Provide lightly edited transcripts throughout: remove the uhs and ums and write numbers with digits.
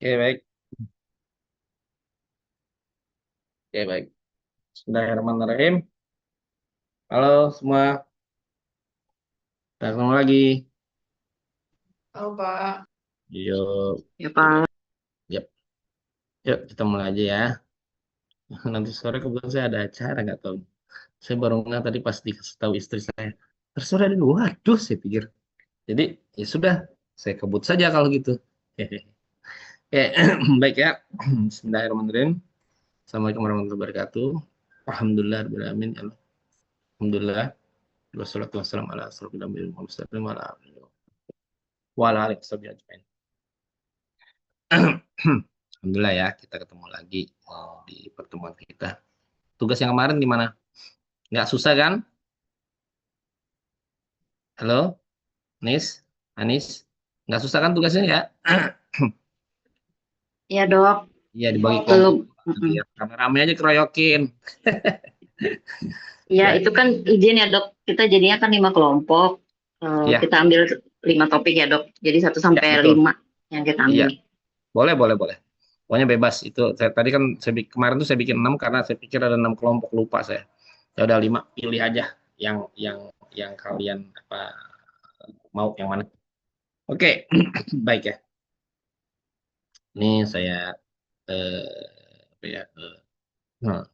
Oke, baik. Oke, baik. Bismillahirrahmanirrahim. Halo semua, kita ketemu lagi. Halo Pak. Yuk, Ya Pak. yuk, yuk kita mulai aja ya. Nanti sore kebetulan saya ada acara, nggak tahu. Saya baru nggak tadi pas dikasih tahu istri saya. Terus sore ada dua, waduh saya pikir. Jadi ya sudah, saya kebut saja kalau gitu. Oke, baik ya. Bismillahirrahmanirrahim. Assalamualaikum warahmatullahi wabarakatuh. Alhamdulillah, alamin. Alhamdulillah. Wassalatu wassalamu ala asrofil anbiya'i wal mursalin wa ala alihi wa ala alihi ajmain. Alhamdulillah ya, kita ketemu lagi di pertemuan kita. Tugas yang kemarin gimana? Nggak susah kan? Halo, Nis, Anis, nggak susah kan tugasnya ya? Ya dok. Iya, dibagi kelompok. Belum. Mm-mm. Ya, rame aja keroyokin. Ya Ya, itu kan izin ya dok. Kita jadinya kan 5 kelompok. ya, Kita ambil 5 topik ya dok. Jadi satu ya sampai betul. lima yang kita Iya, ambil. boleh, boleh, boleh. Pokoknya bebas. Itu tadi kan kemarin tuh saya bikin 6 karena saya pikir ada 6 kelompok, lupa saya. Ya udah 5, pilih aja yang kalian apa mau yang mana. Oke, baik ya. Ini saya apa ya? Nah,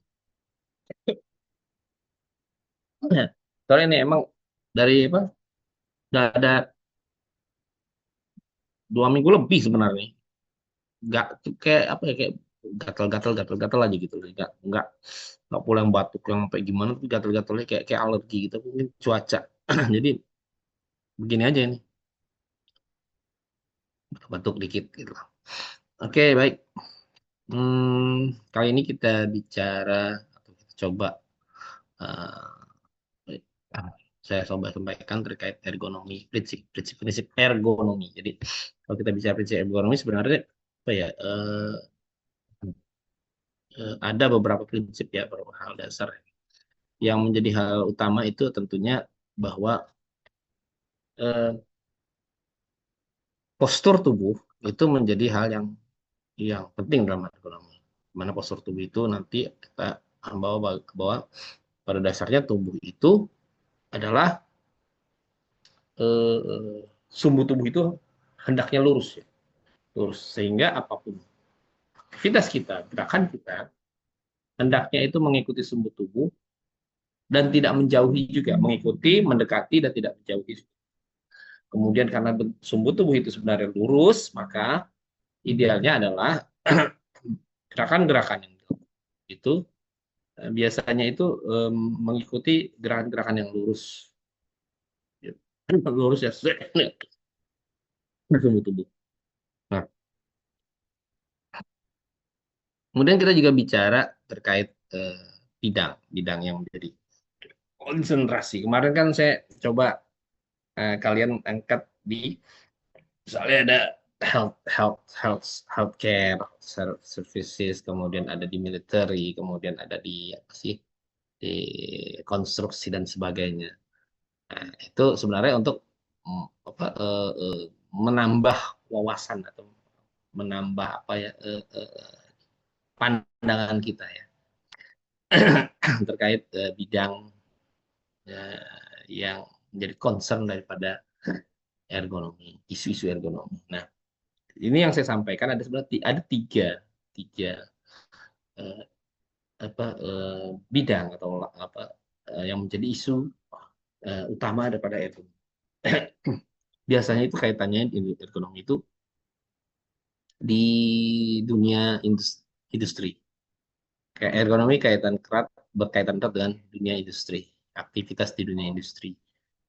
soalnya ini emang dari apa? Udah ada 2 minggu lebih sebenarnya. Nggak kayak apa ya, kayak gatal-gatal aja gitu. Nggak pulang batuk yang sampai gimana, tapi gatal-gatalnya kayak alergi gitu. Mungkin cuaca. Jadi begini aja ini, batuk dikit gitu. Oke, baik. Kali ini kita bicara atau kita coba saya coba sampaikan terkait ergonomi, prinsip ergonomi. Jadi kalau kita bicara prinsip ergonomi sebenarnya apa ya? Ada beberapa prinsip ya, beberapa hal dasar. Yang menjadi hal utama itu tentunya bahwa eh, postur tubuh itu menjadi hal yang penting dalam ergonomi. Mana postur tubuh itu nanti kita bahwa pada dasarnya tubuh itu adalah sumbu tubuh itu hendaknya lurus ya, lurus sehingga apapun aktivitas kita, gerakan kita hendaknya itu mengikuti sumbu tubuh dan tidak menjauhi juga, mengikuti, mendekati dan tidak menjauhi. Kemudian karena sumbu tubuh itu sebenarnya lurus, maka idealnya adalah gerakan-gerakan yang itu biasanya itu mengikuti gerakan-gerakan yang lurus, lurus ya sumbu tubuh. Nah, kemudian kita juga bicara terkait bidang bidang yang menjadi konsentrasi. Kemarin kan saya coba kalian angkat di misalnya ada healthcare services, kemudian ada di military, kemudian ada di apa sih, di konstruksi dan sebagainya. Nah, itu sebenarnya untuk apa menambah wawasan atau menambah apa ya pandangan kita ya terkait bidang yang menjadi concern daripada ergonomi, isu-isu ergonomi. Nah, ini yang saya sampaikan ada sebenarnya ada tiga eh, apa bidang atau apa yang menjadi isu utama daripada ergonomi. Biasanya itu kaitannya di ergonomi itu di dunia industri. Kayak ergonomi berkaitan erat dengan dunia industri, aktivitas di dunia industri.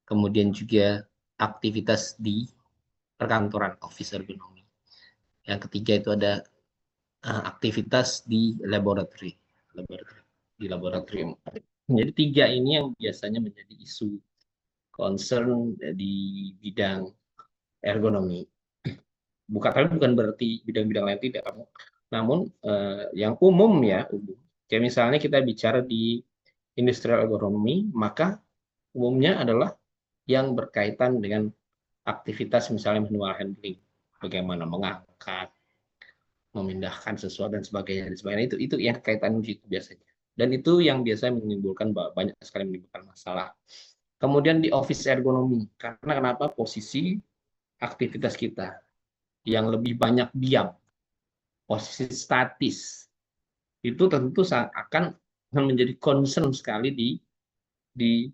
Kemudian juga aktivitas di perkantoran, office ergonomi. Yang ketiga itu ada aktivitas di di laboratorium. Jadi tiga ini yang biasanya menjadi isu concern di bidang ergonomi. Tapi bukan berarti bidang-bidang lain tidak. Namun yang umum ya, umum. Kayak misalnya kita bicara di industrial ergonomy, maka umumnya adalah yang berkaitan dengan aktivitas misalnya manual handling, bagaimana mengangkat, memindahkan sesuatu dan sebagainya. Dan sebagainya. Itu yang kaitan itu biasanya. Dan itu yang biasanya menimbulkan banyak sekali menimbulkan masalah. Kemudian di office ergonomi, karena kenapa posisi aktivitas kita yang lebih banyak diam, posisi statis, itu tentu akan menjadi concern sekali di di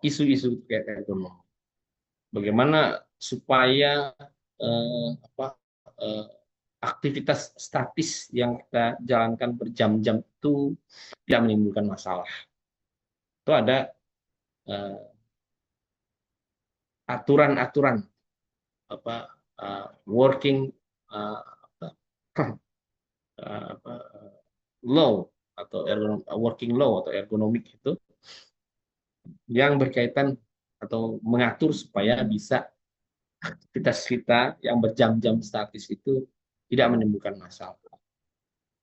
isu-isu ergonomi. Bagaimana supaya apa, aktivitas statis yang kita jalankan berjam-jam itu tidak menimbulkan masalah. Itu ada aturan-aturan apa working apa, apa, law atau working law atau ergonomik itu yang berkaitan atau mengatur supaya bisa aktivitas kita yang berjam-jam statis itu tidak menimbulkan masalah.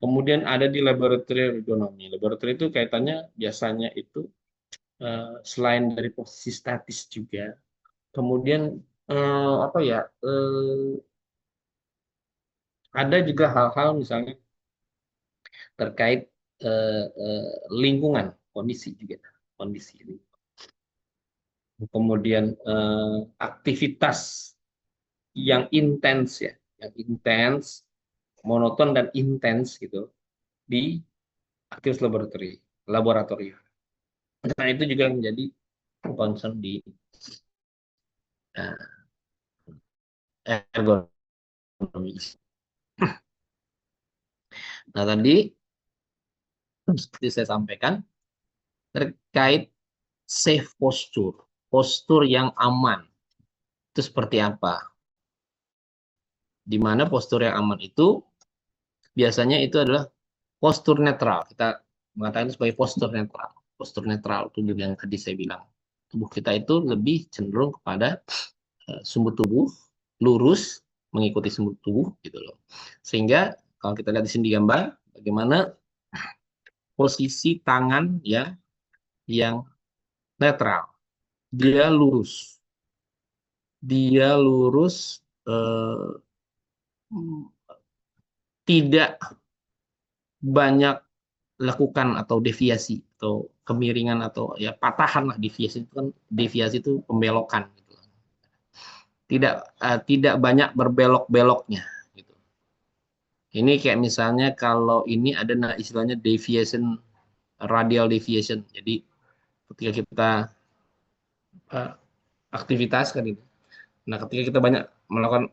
Kemudian ada di laboratorium ergonomi. Laboratorium itu kaitannya biasanya itu selain dari posisi statis juga, kemudian apa ya, ada juga hal-hal misalnya terkait lingkungan, kondisi juga, kondisi ini. Kemudian aktivitas yang intens ya, yang intens, monoton dan intens gitu di aktivitas laboratorium. Nah itu juga menjadi concern di ergonomi. Nah tadi seperti saya sampaikan terkait safe posture, postur yang aman itu seperti apa? Di mana postur yang aman itu biasanya itu adalah postur netral. Kita mengatakan sebagai postur netral. Postur netral tubuh yang tadi saya bilang. Tubuh kita itu lebih cenderung kepada sumbu tubuh lurus mengikuti sumbu tubuh gitu loh. Sehingga kalau kita lihat di sini di gambar bagaimana posisi tangan ya yang netral. Dia lurus. Dia lurus tidak banyak lakukan atau deviasi atau kemiringan atau ya patahan lah. Deviasi itu pembelokan gitu. Tidak banyak berbelok-beloknya gitu. Ini kayak misalnya kalau ini ada istilahnya deviation, radial deviation. Jadi ketika kita aktivitas kan itu. Nah, ketika kita banyak melakukan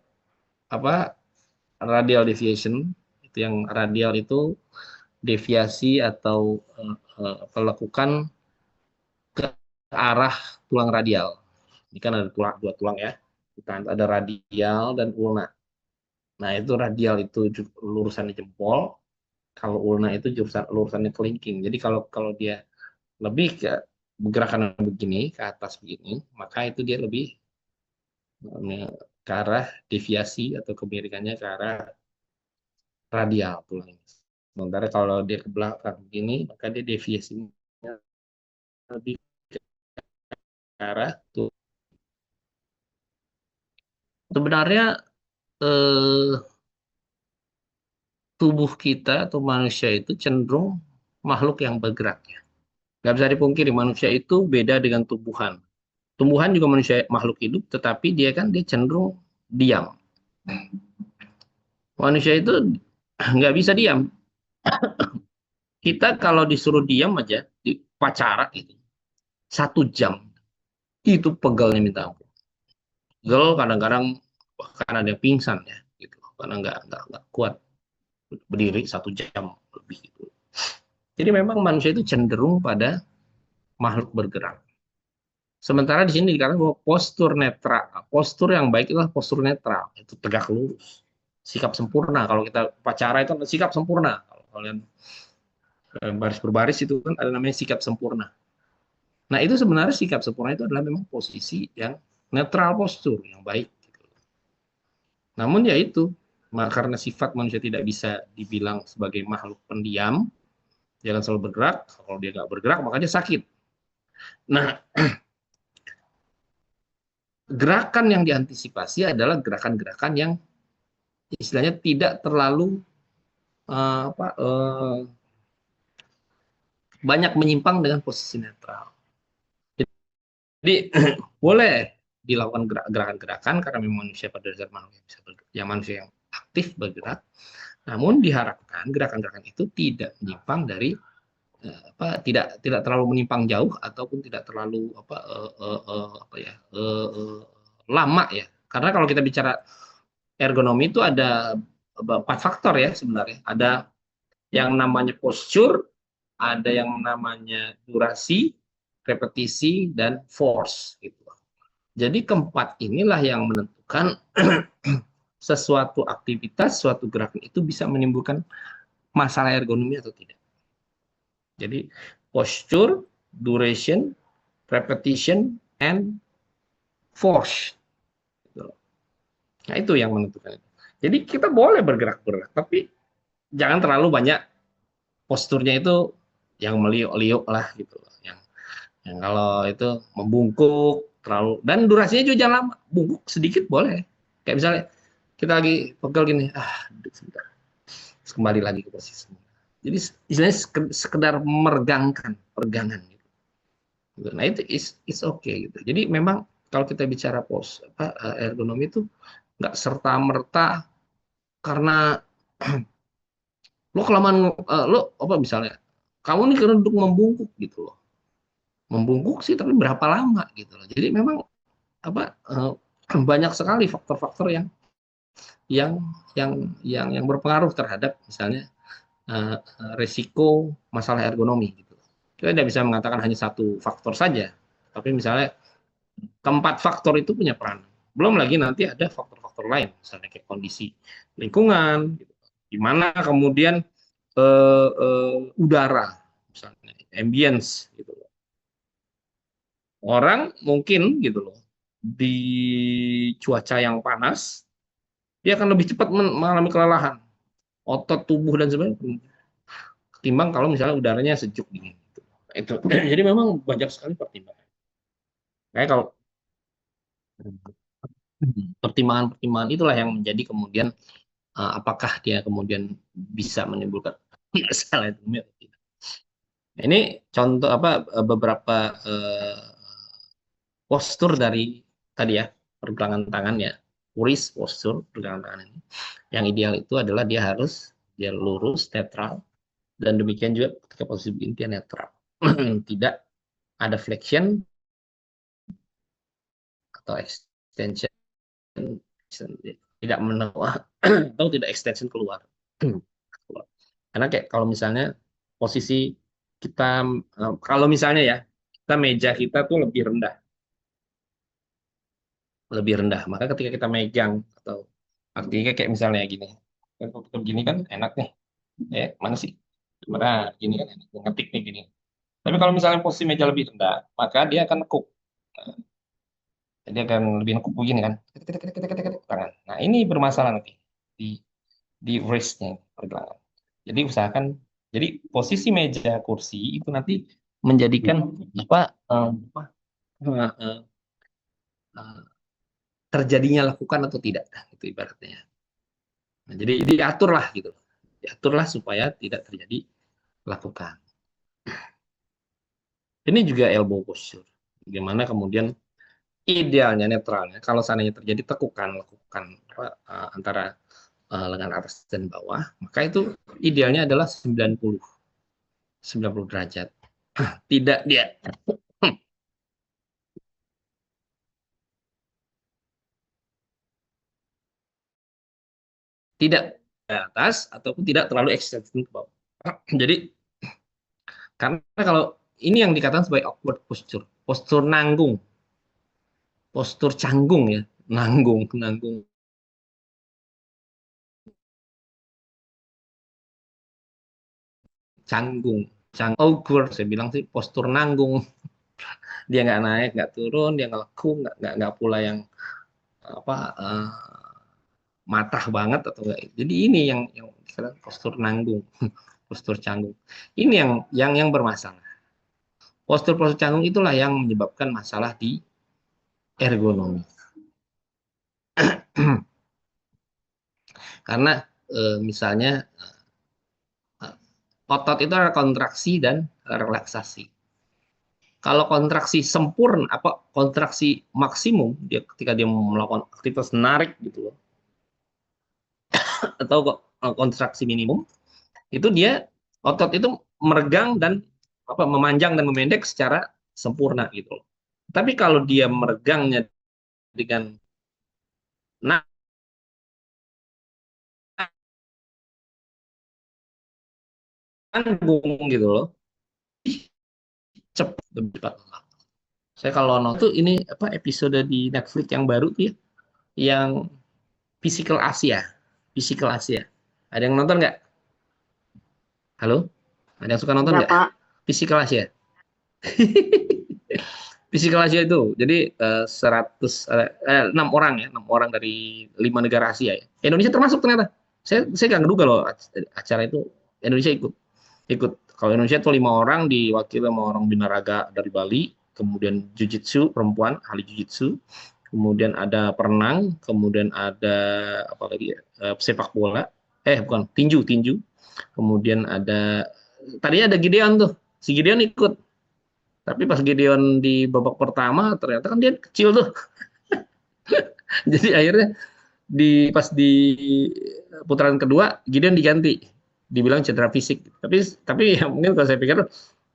apa radial deviation, itu yang radial itu deviasi atau melakukan ke arah tulang radial. Ini kan ada dua tulang ya. Kita ada radial dan ulna. Nah, itu radial itu lurusannya jempol, kalau ulna itu lurusannya kelingking. Jadi kalau kalau dia lebih ke gerakan begini, ke atas begini, maka itu dia lebih ke arah deviasi atau kemiringannya ke arah radial tulang. Sementara kalau dia ke belakang begini, maka dia deviasinya lebih ke arah tuh. Sebenarnya eh, tubuh kita atau manusia itu cenderung makhluk yang bergerak ya. Nggak bisa dipungkiri manusia itu beda dengan tumbuhan. Tumbuhan juga manusia makhluk hidup, tetapi dia cenderung diam. Manusia itu nggak bisa diam. Kita kalau disuruh diam aja di upacara itu 1 jam itu pegalnya minta ampun. Pegel kadang-kadang bahkan ada yang pingsan ya gitu karena nggak kuat berdiri 1 jam lebih gitu. Jadi memang manusia itu cenderung pada makhluk bergerak. Sementara di sini dikatakan bahwa postur netral, postur yang baik adalah postur netral, itu tegak lurus, sikap sempurna. Kalau kita upacara itu sikap sempurna. Kalau kalian baris berbaris itu kan ada namanya sikap sempurna. Nah itu sebenarnya sikap sempurna itu adalah memang posisi yang netral postur yang baik. Namun ya itu karena sifat manusia tidak bisa dibilang sebagai makhluk pendiam, dia akan selalu bergerak. Kalau dia nggak bergerak makanya sakit. Nah gerakan yang diantisipasi adalah gerakan-gerakan yang istilahnya tidak terlalu banyak menyimpang dengan posisi netral. Jadi boleh dilakukan gerakan-gerakan karena memang manusia pada dasar manusia yang aktif bergerak. Namun diharapkan gerakan-gerakan itu tidak menyimpang dari tidak terlalu menyimpang jauh ataupun tidak terlalu lama ya. Karena kalau kita bicara ergonomi itu ada 4 faktor ya sebenarnya. Ada yang namanya posture, ada yang namanya durasi, repetisi, dan force gitu. Jadi keempat inilah yang menentukan sesuatu aktivitas, suatu gerakan itu bisa menimbulkan masalah ergonomi atau tidak. Jadi posture, duration, repetition, and force. Nah itu yang menentukan. Jadi kita boleh bergerak-gerak, tapi jangan terlalu banyak posturnya itu yang meliuk-liuk lah gitu. Yang kalau itu membungkuk terlalu dan durasinya juga jangan lama. Bungkuk sedikit boleh. Kayak misalnya kita lagi pegel gini, sebentar. Terus kembali lagi ke posisi. Jadi istilahnya sekedar meregangkan, peregangan gitu. Nah itu is okay gitu. Jadi memang kalau kita bicara ergonomi itu nggak serta merta karena lo kelamaan lo apa misalnya kamu nih karena duduk membungkuk gitu loh. Membungkuk sih tapi berapa lama gitu loh. Jadi memang banyak sekali faktor-faktor yang yang berpengaruh terhadap misalnya risiko masalah ergonomi gitu. Kita tidak bisa mengatakan hanya satu faktor saja, tapi misalnya keempat faktor itu punya peran. Belum lagi nanti ada faktor-faktor lain, misalnya kayak kondisi lingkungan, gitu. Di mana kemudian udara, misalnya ambience, gitu. Orang mungkin gitu loh di cuaca yang panas dia akan lebih cepat mengalami kelelahan otot tubuh dan sebagainya ketimbang kalau misalnya udaranya sejuk dingin itu jadi memang banyak sekali pertimbangan kayak kalau pertimbangan-pertimbangan itulah yang menjadi kemudian apakah dia kemudian bisa menimbulkan masalah itu atau tidak. Nah, ini contoh beberapa postur dari tadi ya pergelangan tangan ya puris postur pergelangan tangan ini yang ideal itu adalah dia lurus netral dan demikian juga ketika posisi berdiri dia netral tidak ada flexion atau extension tidak menolak atau tidak extension keluar karena kayak kalau misalnya posisi kita kalau misalnya ya kita meja kita tuh lebih rendah. Maka ketika kita megang atau artinya kayak misalnya gini, kan kalau kita begini kan enak nih, mana sih? Gimana gini kan enak, ngetik nih gini. Tapi kalau misalnya posisi meja lebih rendah, maka dia akan nekuk. Dia akan lebih nekuk begini kan, tangan. Nah ini bermasalah nanti di wristnya pergelangan. Jadi usahakan, jadi posisi meja kursi itu nanti menjadikan apa, uh, uh, uh, terjadinya lakukan atau tidak, itu ibaratnya. Nah, jadi diaturlah gitu, diaturlah supaya tidak terjadi lakukan. Ini juga elbow posture. Bagaimana kemudian idealnya netralnya kalau seandainya terjadi tekukan lakukan antara lengan atas dan bawah, maka itu idealnya adalah 90 derajat. Tidak dia tidak ke atas ataupun tidak terlalu ekstensi ke bawah. Jadi karena kalau ini yang dikatakan sebagai awkward posture, postur nanggung, postur canggung ya, nanggung, nanggung, canggung, awkward. Saya bilang sih postur nanggung. Dia nggak naik, nggak turun, dia nggak leku, nggak pula yang apa matah banget atau enggak. Jadi ini yang postur nanggung, postur canggung. Ini yang bermasalah. Postur canggung itulah yang menyebabkan masalah di ergonomi. Karena misalnya otot itu ada kontraksi dan relaksasi. Kalau kontraksi sempurna, kontraksi maksimum, dia ketika dia melakukan aktivitas menarik gitu loh, atau kontraksi minimum, itu dia otot itu meregang dan memanjang dan memendek secara sempurna gitu loh. Tapi kalau dia meregangnya dengan nanggung gitu loh, cepat lebih cepat. Saya kalau nonton ini episode di Netflix yang baru tuh ya, yang Physical Asia, Physical Asia. Ada yang nonton nggak? Halo? Ada yang suka nonton Ada, nggak? Pak. Physical Asia. Physical Asia itu, jadi 6 orang ya, 6 orang dari 5 negara Asia ya. Indonesia termasuk ternyata. Saya nggak ngeduga loh acara itu Indonesia ikut. Kalau Indonesia itu 5 orang diwakili sama orang binaraga dari Bali, kemudian Jiu-Jitsu perempuan ahli Jiu-Jitsu, kemudian ada perenang, kemudian ada apa lagi ya, sepak bola, bukan tinju, kemudian ada tadinya ada Gideon tuh, si Gideon ikut, tapi pas Gideon di babak pertama ternyata kan dia kecil tuh, jadi akhirnya pas di putaran kedua Gideon diganti, dibilang cedera fisik, tapi ya mungkin kalau saya pikir,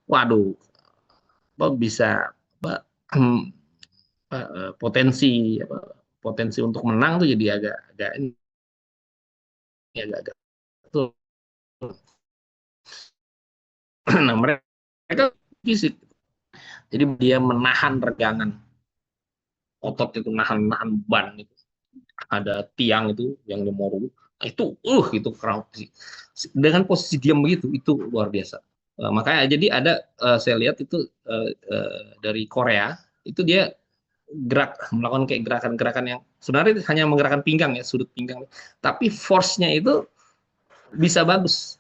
waduh, bisa potensi untuk menang tuh jadi agak agak ini agak tuh. Nah, mereka fisik, jadi dia menahan regangan otot itu, nahan ban itu, ada tiang itu yang mau itu kerap dengan posisi diam begitu, itu luar biasa. Makanya jadi ada, saya lihat itu dari Korea itu dia melakukan kayak gerakan-gerakan yang sebenarnya hanya menggerakkan pinggang ya, sudut pinggang, tapi force-nya itu bisa bagus.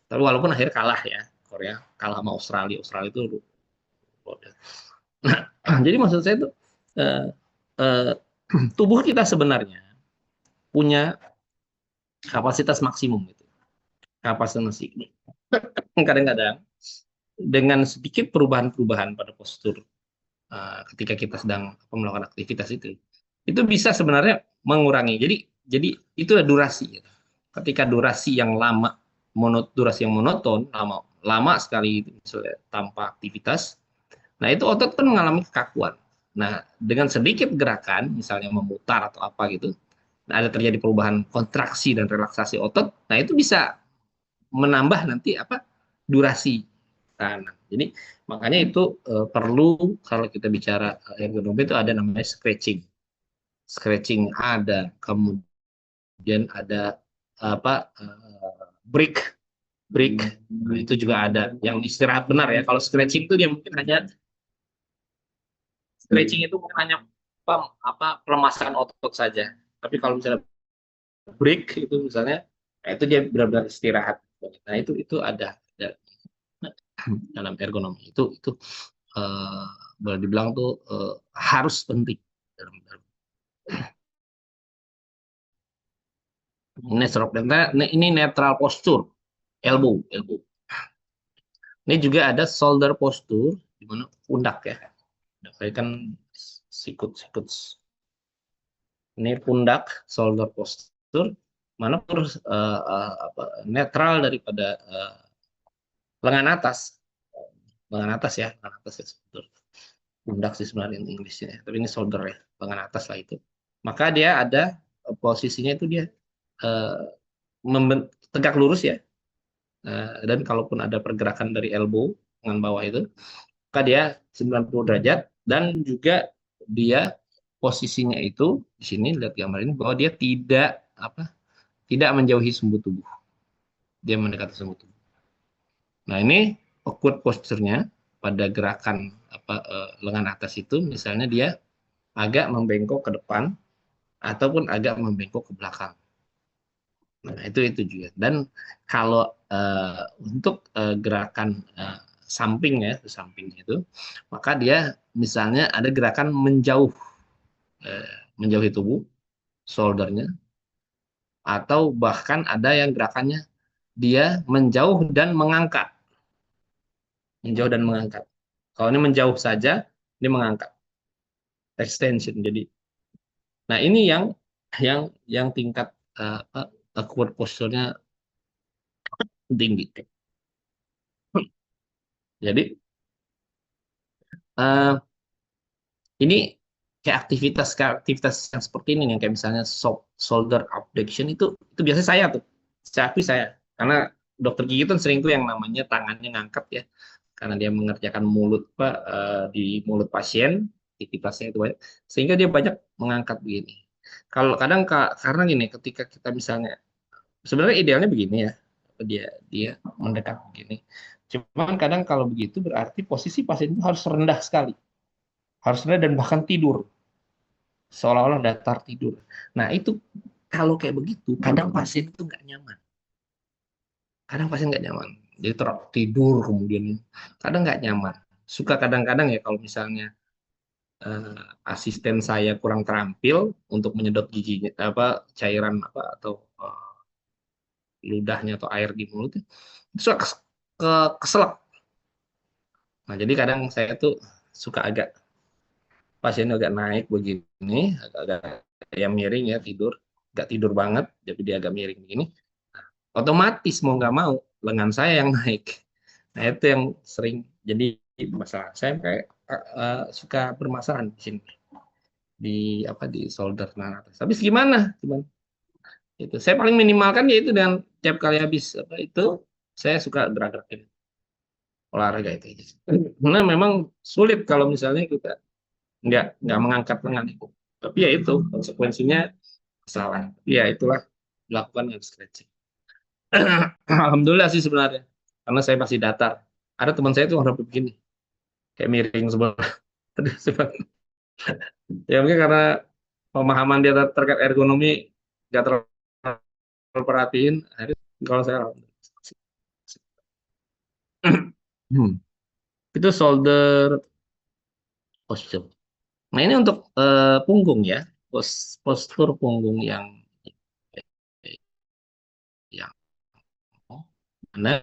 Tapi walaupun akhirnya kalah ya, Korea kalah sama Australia. Australia itu, nah, jadi maksud saya itu, eh, eh, tubuh kita sebenarnya punya kapasitas maksimum gitu. Kapasitas maksimum. Kadang-kadang dengan sedikit perubahan-perubahan pada postur, ketika kita sedang melakukan aktivitas itu bisa sebenarnya mengurangi. Jadi itu adalah durasi. Gitu. Ketika durasi yang lama, durasi yang monoton, lama sekali misalnya tanpa aktivitas, nah itu otot kan mengalami kekakuan. Nah dengan sedikit gerakan, misalnya memutar atau apa gitu, nah, ada terjadi perubahan kontraksi dan relaksasi otot, nah itu bisa menambah nanti durasi. Nah, jadi makanya itu perlu, kalau kita bicara ergonomi itu ada namanya stretching. Stretching ada, kemudian ada break, nah, itu juga ada yang istirahat benar ya. Kalau stretching itu dia mungkin hanya pelemasan otot saja. Tapi kalau misalnya break itu misalnya, nah itu dia benar-benar istirahat. Nah itu ada dalam ergonomi itu eh, boleh dibilang tuh harus penting dalam ini netral posture, elbow. Ini juga ada shoulder posture, di mana pundak ya. Saya kan sikut. Ini pundak, shoulder posture, mana terus netral daripada lengan atas. Lengan atas ya, pundak sih sebenarnya Inggrisnya, tapi ini shoulder ya, lengan atas lah itu. Maka dia ada posisinya itu dia tegak lurus ya, dan kalaupun ada pergerakan dari elbow dengan bawah itu, maka dia 90 derajat, dan juga dia posisinya itu di sini, lihat gambar ini, bahwa dia tidak menjauhi sumbu tubuh, dia mendekati sumbu tubuh. Nah ini awkward posturnya pada gerakan lengan atas itu, misalnya dia agak membengkok ke depan ataupun agak membengkok ke belakang. Nah, itu juga. Dan kalau untuk gerakan samping ya, samping itu, maka dia misalnya ada gerakan menjauhi tubuh, shouldernya, atau bahkan ada yang gerakannya dia menjauh dan mengangkat. Menjauh dan mengangkat. Kalau ini menjauh saja, dia mengangkat. Extension. Jadi, nah ini yang tingkat awkward posture-nya tinggi. Jadi eh, ini kayak aktivitas yang seperti ini yang kayak misalnya shoulder abduction itu biasanya saya akui saya, karena dokter gigi kan sering tuh yang namanya tangannya ngangkat ya, karena dia mengerjakan mulut di mulut pasien, aktivitasnya itu banyak, sehingga dia banyak mengangkat begini. Kalau kadang karena gini, ketika kita misalnya sebenarnya idealnya begini ya, dia dia mendekat begini. Cuman kadang kalau begitu berarti posisi pasien itu harus rendah sekali, harus rendah dan bahkan tidur, seolah-olah datar tidur. Nah itu kalau kayak begitu, kadang pasien itu nggak nyaman. Kadang pasien nggak nyaman. Jadi tidur kemudian kadang nggak nyaman. Suka kadang-kadang ya kalau misalnya eh, asisten saya kurang terampil untuk menyedot giginya apa cairan apa atau ludahnya atau air di mulut, itu suka keselak. Nah jadi kadang saya tuh suka agak pasien agak naik begini, agak yang miring ya tidur, nggak tidur banget, jadi dia agak miring begini. Otomatis mau nggak mau lengan saya yang naik. Nah itu yang sering jadi masalah. Saya kayak suka bermasalahan di sini di apa di shoulder nah atas. Tapi gimana? Cuman itu saya paling minimalkan yaitu dengan tiap kali habis apa itu saya suka gerak-gerakin olahraga itu. Karena memang sulit kalau misalnya kita nggak mengangkat lengan itu. Tapi ya itu konsekuensinya salah. Ya itulah dilakukan dengan stretching. Alhamdulillah sih sebenarnya, karena saya masih datar. Ada teman saya tuh orang begini, kayak miring sebelah. Ya mungkin karena pemahaman dia terkait ergonomi nggak terlalu perhatiin. Akhirnya kalau saya itu shoulder posture. Nah ini untuk punggung ya, postur punggung yang mana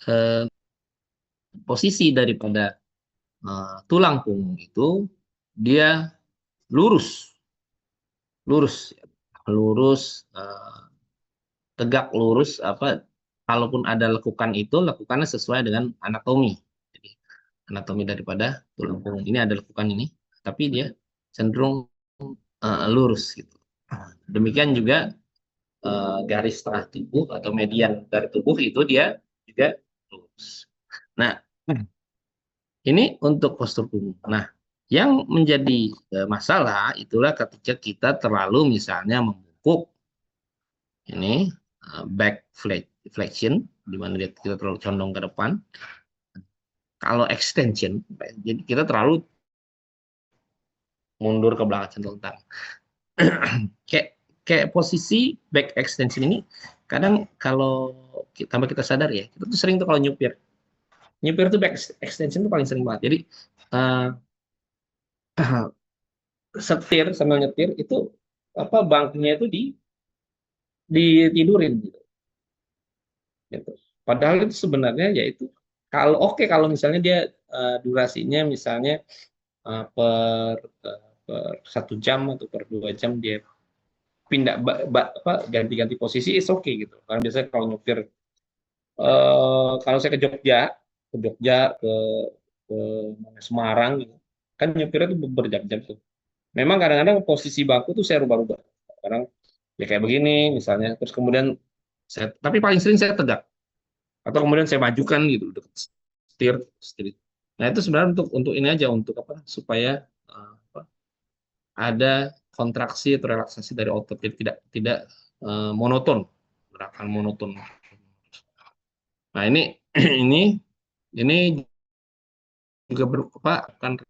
eh, posisi daripada tulang punggung itu dia lurus, lurus, lurus, tegak lurus. Apa, kalaupun ada lekukan itu lekukannya sesuai dengan anatomi. Jadi anatomi daripada tulang punggung ini ada lekukan ini, tapi dia cenderung lurus gitu. Demikian juga garis tengah tubuh atau median dari tubuh itu dia juga lurus. Nah, ini untuk postur punggung. Nah, yang menjadi masalah itulah ketika kita terlalu misalnya membungkuk, ini back flexion, di mana kita terlalu condong ke depan. Kalau extension, jadi kita terlalu mundur ke belakang centang. kayak kayak posisi back extension ini, kadang kalau tanpa kita sadar ya, kita tuh sering tuh kalau nyupir, nyupir tuh back extension tuh paling sering banget. Jadi uh, setir sambil nyetir itu apa bangkunya itu ditidurin gitu. Gitu. Padahal itu sebenarnya yaitu kalau kalau misalnya dia durasinya misalnya per 1 jam atau per 2 jam dia pindah ganti-ganti posisi is oke gitu. Karena biasanya kalau nyupir kalau saya ke Jogja ke Semarang gitu, kan nyupirnya tuh berjam-jam tuh. Memang kadang-kadang posisi bangku tuh saya rubah-rubah. Kadang ya kayak begini misalnya, terus kemudian tapi paling sering saya tegak atau kemudian saya majukan gitu deket setir, setir. Nah itu sebenarnya untuk ini aja untuk apa supaya ada kontraksi atau relaksasi dari otot, jadi tidak tidak monoton, gerakan monoton. Nah ini ini ini juga berupa akan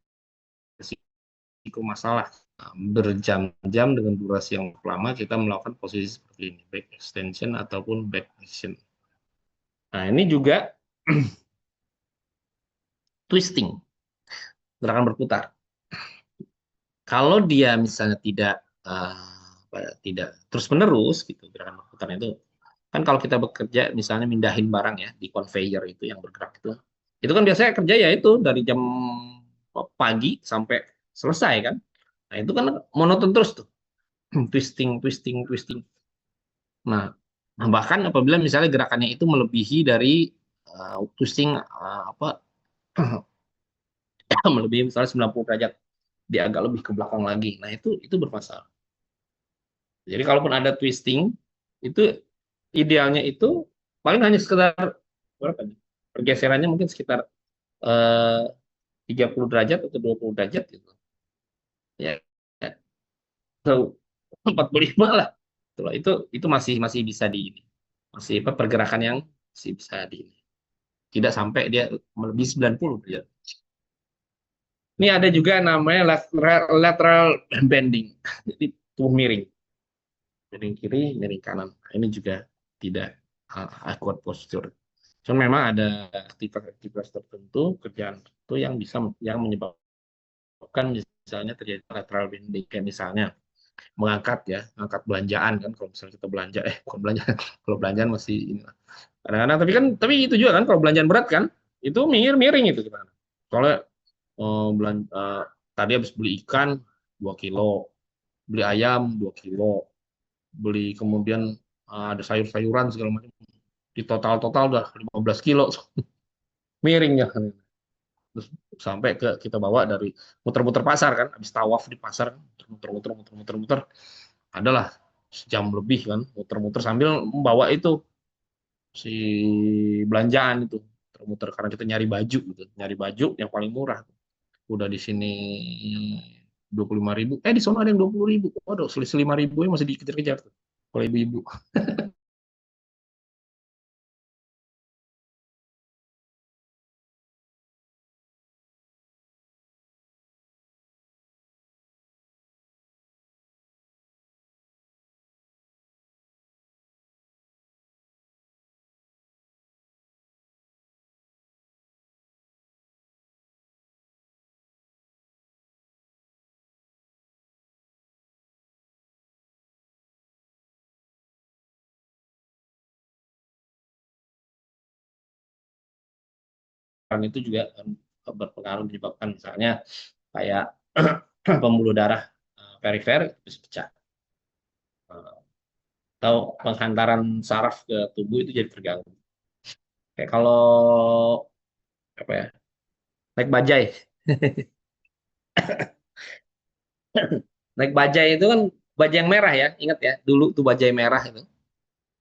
risiko masalah. Nah, berjam-jam dengan durasi yang lama kita melakukan posisi seperti ini, back extension ataupun back flexion. Nah ini juga twisting, gerakan berputar. Kalau dia misalnya tidak tidak terus-menerus gitu gerakan berputar itu. Kan kalau kita bekerja misalnya mindahin barang ya di conveyor itu yang bergerak itu kan biasanya kerja ya itu dari jam pagi sampai selesai kan. Nah itu kan monoton terus tuh, twisting, twisting, twisting. Nah bahkan apabila misalnya gerakannya itu melebihi dari twisting apa melebihi misalnya 90 derajat, dia agak lebih ke belakang lagi. Nah itu bermasalah. Jadi kalaupun ada twisting itu idealnya itu paling hanya sekedar berapa nih? Pergeserannya mungkin sekitar eh, 30 derajat atau 20 derajat gitu. Ya, ya. So, 45 lah. Itu masih masih bisa di masih apa pergerakan yang masih bisa di tidak sampai dia melebihi 90 derajat. Ini ada juga namanya lateral bending. Jadi tubuh miring. Miring kiri, miring kanan. Nah, ini juga tidak awkward posture. Cuma memang ada aktivitas tertentu, kerjaan tertentu yang bisa yang menyebabkan misalnya terjadi lateral bending, kayak misalnya mengangkat ya, mengangkat belanjaan kan, kalau misalnya kita belanja, bukan belanja, kalau belanjaan masih ini. Kadang-kadang tapi itu juga kan kalau belanjaan berat kan, itu miring itu kita. Soalnya tadi habis beli ikan 2 kilo, beli ayam 2 kilo, beli kemudian ada sayur-sayuran segala macam, di total-total udah 15 kilo miring ya. Terus sampai ke kita bawa dari muter-muter pasar kan, habis tawaf di pasar, muter-muter, muter-muter, muter, adalah sejam lebih kan, muter-muter sambil membawa itu si belanjaan itu, muter-muter karena kita nyari baju gitu, nyari baju yang paling murah. Udah di sini 25.000, di sana ada yang 20.000, waduh selisih 5.000 masih dikejar-kejar tuh oleh ibu-ibu. Kan itu juga berpengaruh menyebabkan misalnya kayak pembuluh darah perifer itu pecah. Atau penghantaran saraf ke tubuh itu jadi terganggu. Kayak kalau apa ya, naik bajai. Naik bajai itu kan bajai yang merah ya, ingat ya. Dulu tuh bajai merah itu,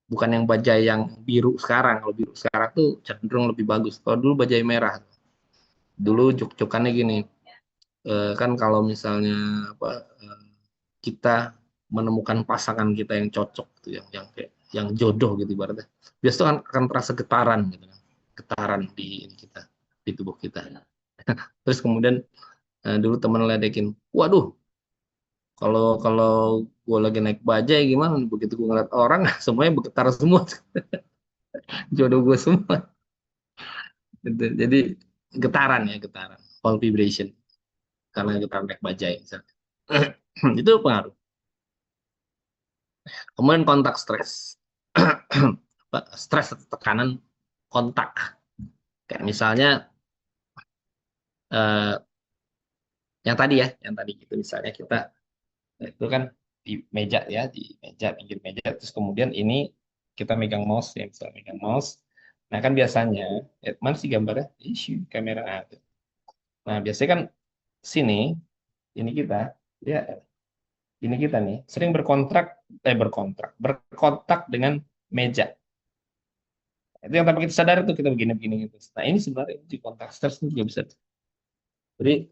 bukan yang bajai yang biru sekarang. Kalau biru sekarang tuh cenderung lebih bagus. Kalau dulu bajai merah, dulu juk-jukannya gini. Kan kalau misalnya apa kita menemukan pasangan kita yang cocok gitu, yang kayak yang jodoh gitu ibaratnya. Biasanya kan akan terasa getaran gitu kan. Getaran di ini kita, di tubuh kita. Terus kemudian dulu teman ledekin, waduh, kalau kalau gue lagi naik bajai gimana? Begitu gue ngeliat orang, semuanya bergetar semua, jodoh gue semua. Gitu. Jadi getaran ya, getaran, fall vibration karena getaran naik bajai. Misalnya. Itu pengaruh. Kemudian kontak stres, stres atau tekanan kontak. Kayak misalnya eh, yang tadi ya, yang tadi gitu misalnya kita itu kan di meja ya, di meja pinggir meja, terus kemudian ini kita megang mouse ya, misalnya megang mouse. Nah kan biasanya, mana sih gambarnya? Isu kamera ada. Nah biasanya kan sini, ini kita, ya ini kita nih sering berkontak dengan meja. Itu yang tanpa kita sadar tuh kita begini-begini gitu. Nah ini sebenarnya di kontak stres ini juga bisa. Jadi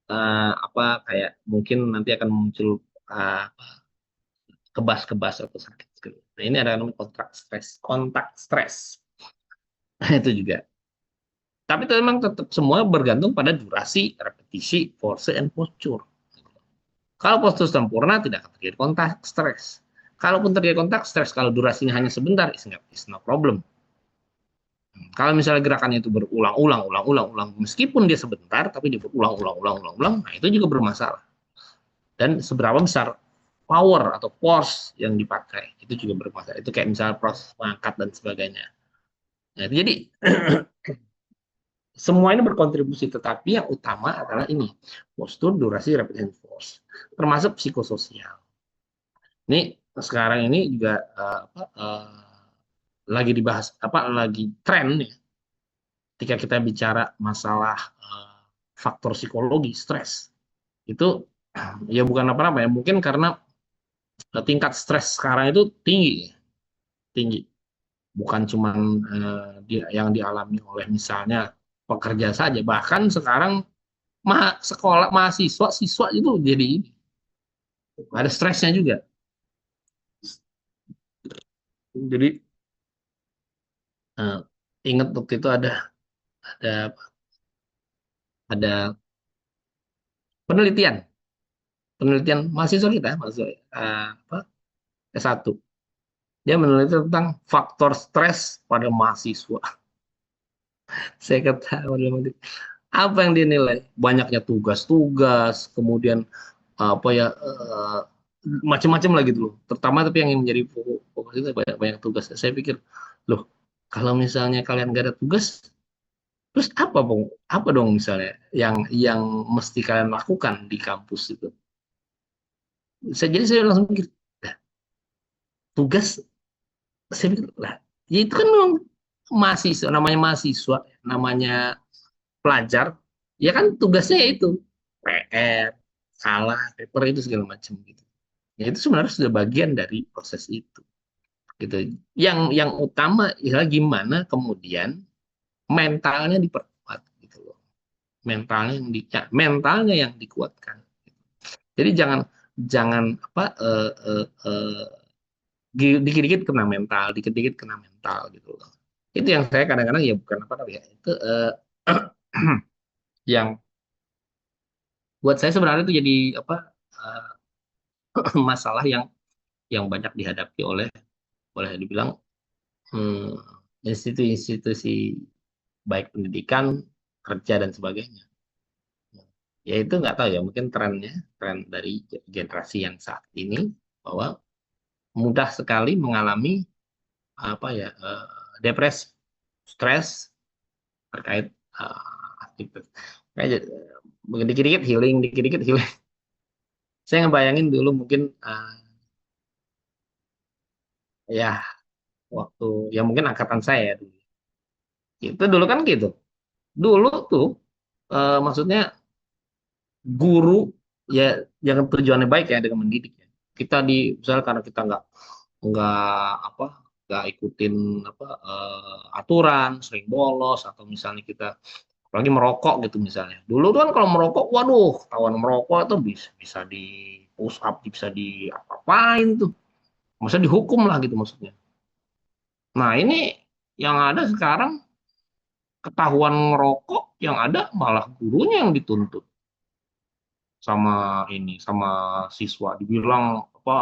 apa kayak mungkin nanti akan muncul uh, kebas-kebas atau sakit. Nah ini ada namanya kontak stres. Nah, itu juga. Tapi itu memang tetap semua bergantung pada durasi, repetisi, force, and posture. Kalau postur sempurna tidak akan terjadi kontak stres. Kalaupun terjadi kontak stres, kalau durasinya hanya sebentar, it's no problem. Kalau misalnya gerakannya itu berulang-ulang, ulang-ulang, meskipun dia sebentar, tapi dia berulang-ulang, ulang-ulang, nah itu juga bermasalah. Dan seberapa besar? power atau force yang dipakai itu juga bermasalah. Itu kayak misalnya proses mengangkat dan sebagainya. Nah, jadi semua ini berkontribusi, tetapi yang utama adalah ini, postur, durasi, repetition force, termasuk psikososial. Ini sekarang ini juga lagi dibahas, lagi tren ya, ketika kita bicara masalah faktor psikologi, stres, itu ya bukan apa-apa ya, mungkin karena tingkat stres sekarang itu tinggi, tinggi. Bukan cuma yang dialami oleh misalnya pekerja saja, bahkan sekarang sekolah mahasiswa siswa itu jadi ini ada stresnya juga. Jadi uh, ingat waktu itu ada ada penelitian penelitian mahasiswa kita, mahasiswa apa, S1, dia meneliti tentang faktor stres pada mahasiswa. Saya ketawa, apa yang dinilai, banyaknya tugas-tugas, kemudian apa ya, macam-macam lagi dulu, terutama tapi yang menjadi fokus itu banyak banyak tugas. Saya pikir, loh, kalau misalnya kalian gak ada tugas, terus apa dong misalnya yang mesti kalian lakukan di kampus itu. Jadi saya langsung pikir, "Lah, tugas." Saya pikir lah, ya itu kan memang mahasiswa, namanya mahasiswa, namanya pelajar, ya kan tugasnya ya itu PR, salah paper itu segala macam gitu. Ya itu sebenarnya sudah bagian dari proses itu gitu. Yang utama adalah gimana kemudian mentalnya diperkuat gitu loh. Mentalnya yang dikuatkan. Jadi jangan jangan apa dikit-dikit kena mental, dikit-dikit kena mental gitu loh. Itu yang saya kadang-kadang ya bukan apa ya, itu yang buat saya sebenarnya itu jadi apa, masalah yang banyak dihadapi oleh, boleh dibilang, hmm, institusi-institusi baik pendidikan, kerja dan sebagainya. Ya itu nggak tahu ya, mungkin tren dari generasi yang saat ini bahwa mudah sekali mengalami apa ya, depresi, stres terkait aktivitas. Kayak dikit-dikit healing, dikit-dikit healing. Saya ngebayangin dulu mungkin ya waktu, ya mungkin angkatan saya ya dulu. Itu dulu kan gitu. Dulu tuh maksudnya guru, ya jangan tujuannya baik ya dengan mendidik ya. Kita misalnya karena kita nggak apa nggak ikutin apa aturan, sering bolos, atau misalnya kita apalagi merokok gitu misalnya. Dulu tuh kan kalau merokok, waduh, tawan merokok itu bisa di push up, bisa di apa-apain tuh. Maksudnya dihukum lah gitu maksudnya. Nah, ini yang ada sekarang, ketahuan ngerokok, yang ada malah gurunya yang dituntut sama siswa, dibilang apa,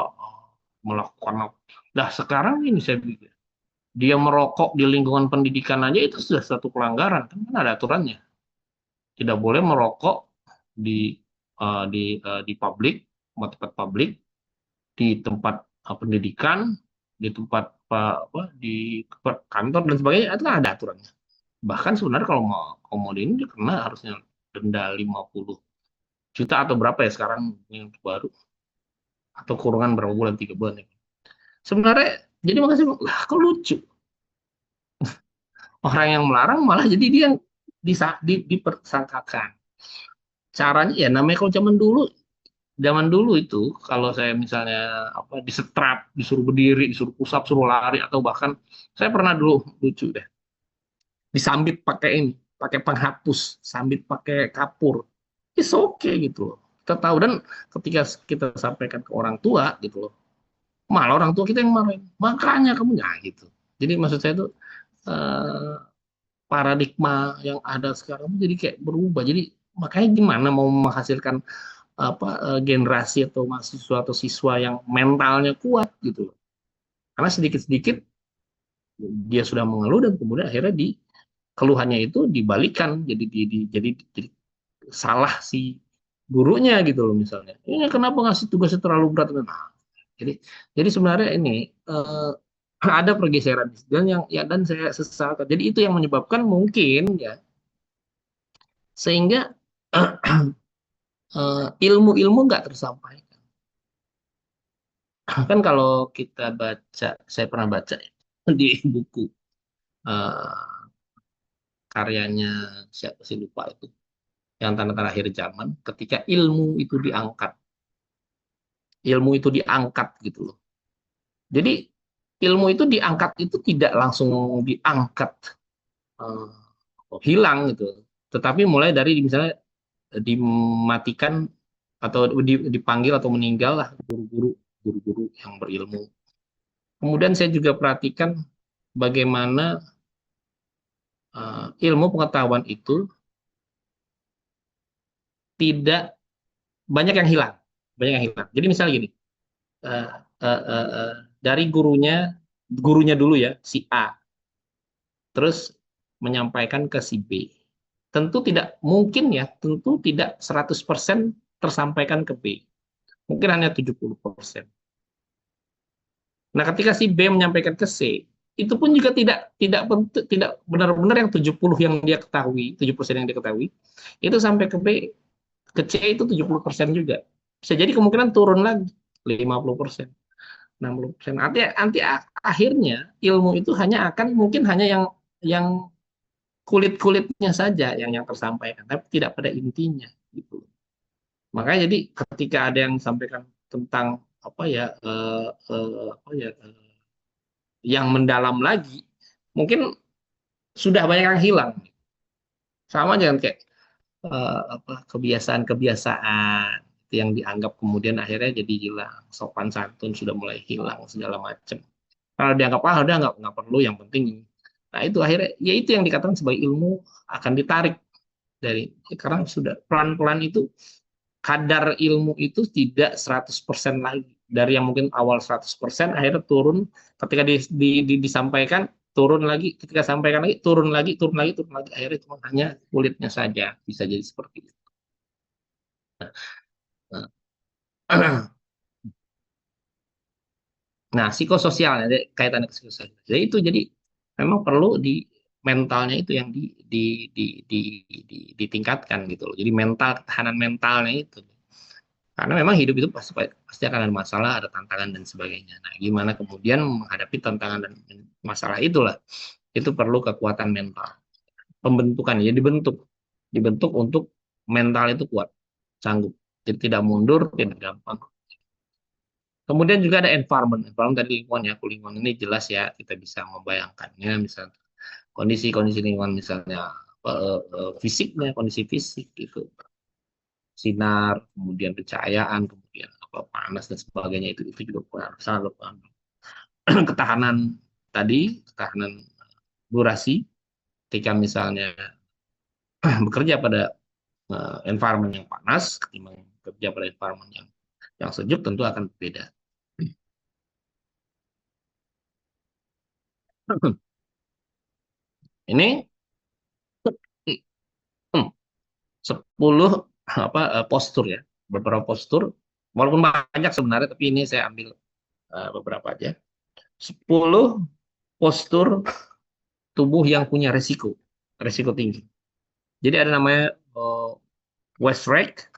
melakukan apa. Nah, sekarang ini saya pikir dia merokok di lingkungan pendidikan aja itu sudah satu pelanggaran, kan ada aturannya. Tidak boleh merokok di di publik, tempat publik, di tempat pendidikan, di tempat di kantor dan sebagainya, itu kan ada aturannya. Bahkan sebenarnya kalau mau ini dia kena harusnya denda 50 juta atau berapa ya sekarang yang baru, atau kurungan berapa bulan, 3 bulan ya. Sebenarnya jadi makanya lah, kok lucu, orang yang melarang malah jadi dia yang dipersangkakan. Caranya ya namanya, kalau zaman dulu itu, kalau saya misalnya apa disetrap, disuruh berdiri, disuruh pusap, suruh lari, atau bahkan saya pernah dulu, lucu deh, disambit pakai ini, pakai penghapus, sambit pakai kapur. It's okay gitu loh. Kita tahu, dan ketika kita sampaikan ke orang tua gitu loh, malah orang tua kita yang marahin. Makanya kamu ya gitu. Jadi maksud saya itu eh, paradigma yang ada sekarang jadi kayak berubah. Jadi makanya gimana mau menghasilkan apa generasi atau mahasiswa atau siswa yang mentalnya kuat gitu loh. Karena sedikit-sedikit dia sudah mengeluh, dan kemudian akhirnya di keluhannya itu dibalikan, jadi salah si gurunya gitu loh misalnya. Ini kenapa ngasih tugasnya terlalu berat? Nah, jadi jadi sebenarnya ini ada pergeseran dan yang ya dan saya sesalkan. Jadi itu yang menyebabkan mungkin ya sehingga ilmu-ilmu nggak tersampaikan. Kan kalau kita baca, saya pernah baca di buku eh, karyanya siapa sih lupa itu, yang tanda-tanda akhir zaman, ketika ilmu itu diangkat gitu loh. Jadi ilmu itu diangkat itu tidak langsung diangkat eh, hilang gitu, tetapi mulai dari misalnya dimatikan atau dipanggil atau meninggal lah guru-guru yang berilmu. Kemudian saya juga perhatikan bagaimana ilmu pengetahuan itu tidak banyak yang hilang, banyak yang hilang. Jadi misalnya gini, eh, dari gurunya dulu ya si A, terus menyampaikan ke si B. Tentu tidak mungkin ya, tentu tidak 100% tersampaikan ke B. Mungkin hanya 70%. Nah, ketika si B menyampaikan ke C, itu pun juga tidak benar-benar yang 70 yang dia ketahui, 70% yang dia ketahui, itu sampai ke B, ke C itu 70% juga. Bisa jadi kemungkinan turun lagi 50%, 60%. Nanti akhirnya ilmu itu mungkin hanya yang kulit-kulitnya saja yang tersampaikan, tapi tidak pada intinya gitu. Makanya jadi ketika ada yang sampaikan tentang apa ya apa ya yang mendalam lagi, mungkin sudah banyak yang hilang. Sama jangan kayak apa kebiasaan-kebiasaan yang dianggap kemudian akhirnya jadi hilang. Sopan santun sudah mulai hilang segala macam. Kalau dianggap udah nggak perlu, yang penting. Nah itu akhirnya ya itu yang dikatakan sebagai ilmu akan ditarik dari karena sudah pelan-pelan itu kadar ilmu itu tidak 100% lagi. Dari yang mungkin awal 100% akhirnya turun ketika disampaikan, turun lagi, ketika sampaikan lagi, turun lagi, turun lagi, turun lagi. Akhirnya cuma hanya kulitnya saja. Bisa jadi seperti itu. Nah, psikososial ya, kaitannya ke psikososial. Jadi itu jadi memang perlu di mentalnya itu yang di, di, ditingkatkan gitu loh. Jadi mental, ketahanan mentalnya itu. Karena memang hidup itu pasti pasti akan ada masalah, ada tantangan dan sebagainya. Nah, gimana kemudian menghadapi tantangan dan masalah itulah. Itu perlu kekuatan mental. Pembentukan ya dibentuk untuk mental itu kuat, sanggup. Jadi tidak mundur, tidak gampang. Kemudian juga ada environment, environment dari lingkungan ya. Lingkungan ini jelas ya, kita bisa membayangkannya, misalnya kondisi-kondisi lingkungan misalnya fisiknya, kondisi fisik gitu, sinar, kemudian pencahayaan, kemudian apa panas dan sebagainya itu juga sangat berpengaruh. Ketahanan tadi, ketahanan durasi, ketika misalnya bekerja pada environment yang panas, ketimbang bekerja pada environment yang sejuk tentu akan berbeda. Ini 10 apa postur ya, beberapa postur, walaupun banyak sebenarnya, tapi ini saya ambil beberapa aja. 10 postur tubuh yang punya resiko tinggi. Jadi ada namanya waist rack,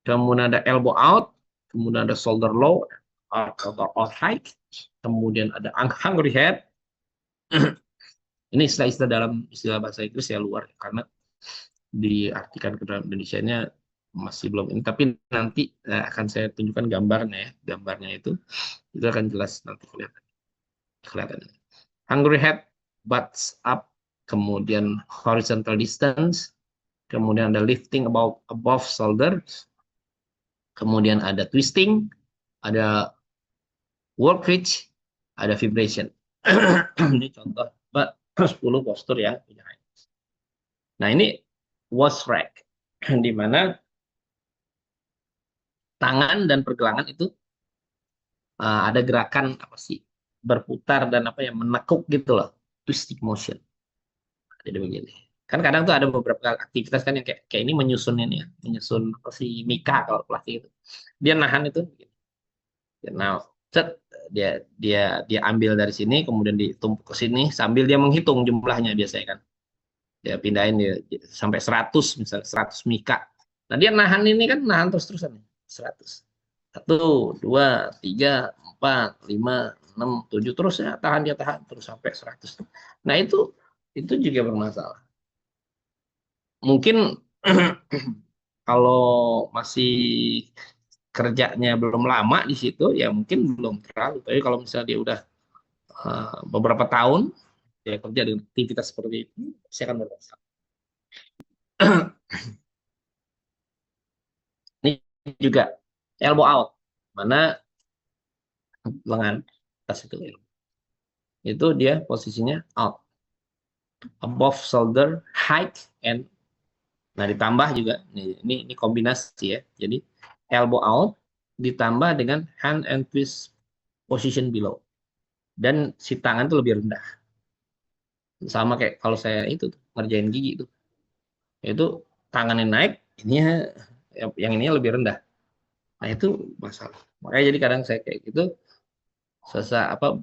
kemudian ada elbow out, kemudian ada shoulder low atau out high, kemudian ada hungry head. Ini istilah-istilah dalam istilah bahasa Inggris ya luar, karena diartikan ke dalam Indonesia-nya masih belum ini, tapi nanti akan saya tunjukkan gambarnya ya. Gambarnya itu akan jelas nanti kelihatan. Hungry head, butts up, kemudian horizontal distance, kemudian ada lifting above shoulders, kemudian ada twisting, ada work reach, ada vibration. Ini contoh 10 postur ya. Nah, ini waist rack, di mana tangan dan pergelangan itu ada gerakan apa sih, berputar dan apa ya, menekuk gitu loh, twisting motion. Jadi begini. Kan kadang tuh ada beberapa aktivitas kan yang kayak ini menyusun ini ya, menyusun apa sih mika kalau plastik itu. Dia nahan itu. Nah, set dia dia dia ambil dari sini kemudian ditumpuk ke sini sambil dia menghitung jumlahnya biasanya kan. Dia pindahin dia sampai 100 misalnya 100 mika. Nah, dia nahan ini kan nahan terus-terusan 100. 1, 2, 3, 4, 5, 6, 7 terus ya tahan dia tahan terus sampai 100. Nah, itu juga bermasalah. Mungkin kalau masih kerjanya belum lama di situ ya mungkin belum terlalu. Tapi kalau misalnya dia udah beberapa tahun dia kerja dengan aktivitas seperti itu, saya akan bermasalah. Ini juga elbow out, mana lengan atas itu dia posisinya out, above shoulder, height and nah ditambah juga ini kombinasi ya. Jadi elbow out ditambah dengan hand and twist position below dan si tangan tuh lebih rendah. Sama kayak kalau saya itu ngerjain gigi itu tangannya naik, ini yang ininya lebih rendah. Nah itu masalah. Makanya jadi kadang saya kayak gitu, apa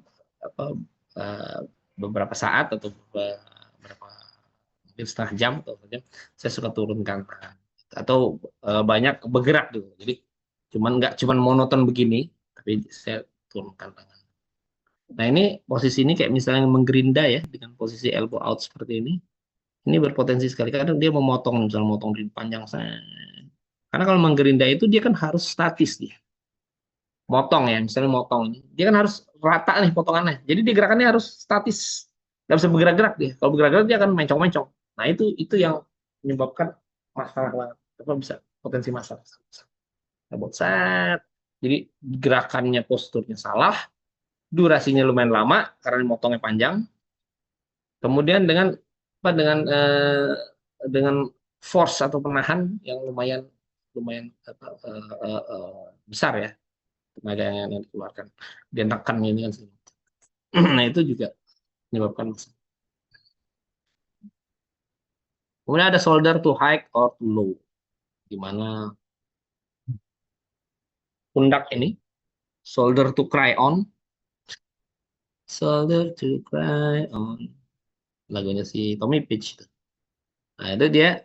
uh, beberapa saat atau beberapa mungkin setengah jam atau jam, saya suka turunkan tangan atau banyak bergerak gitu. Jadi nggak cuman monoton begini, tapi saya turunkan tangan. Nah ini posisi ini kayak misalnya menggerinda ya dengan posisi elbow out seperti ini berpotensi sekali kadang dia memotong misalnya motong di panjang saya. Karena kalau menggerinda itu dia kan harus statis dia. Motong ya, misalnya motong ini. Dia kan harus rata nih potongannya. Jadi dia gerakannya harus statis. Nggak bisa bergerak-gerak dia. Kalau bergerak-gerak dia akan mencong-mencong. Nah, itu yang menyebabkan masalah banget. Apa bisa potensi masalah. Buat set. Jadi gerakannya posturnya salah, durasinya lumayan lama karena motongnya panjang. Kemudian dengan force atau penahan yang lumayan lumayan besar ya tenaga yang dikeluarkan. Dia nekan ini kan. Nah, itu juga menyebabkan masalah. Kemudian ada shoulder to high or to low. Di mana pundak ini, shoulder to cry on. Shoulder to cry on. Lagunya si Tommy Page. Nah, itu dia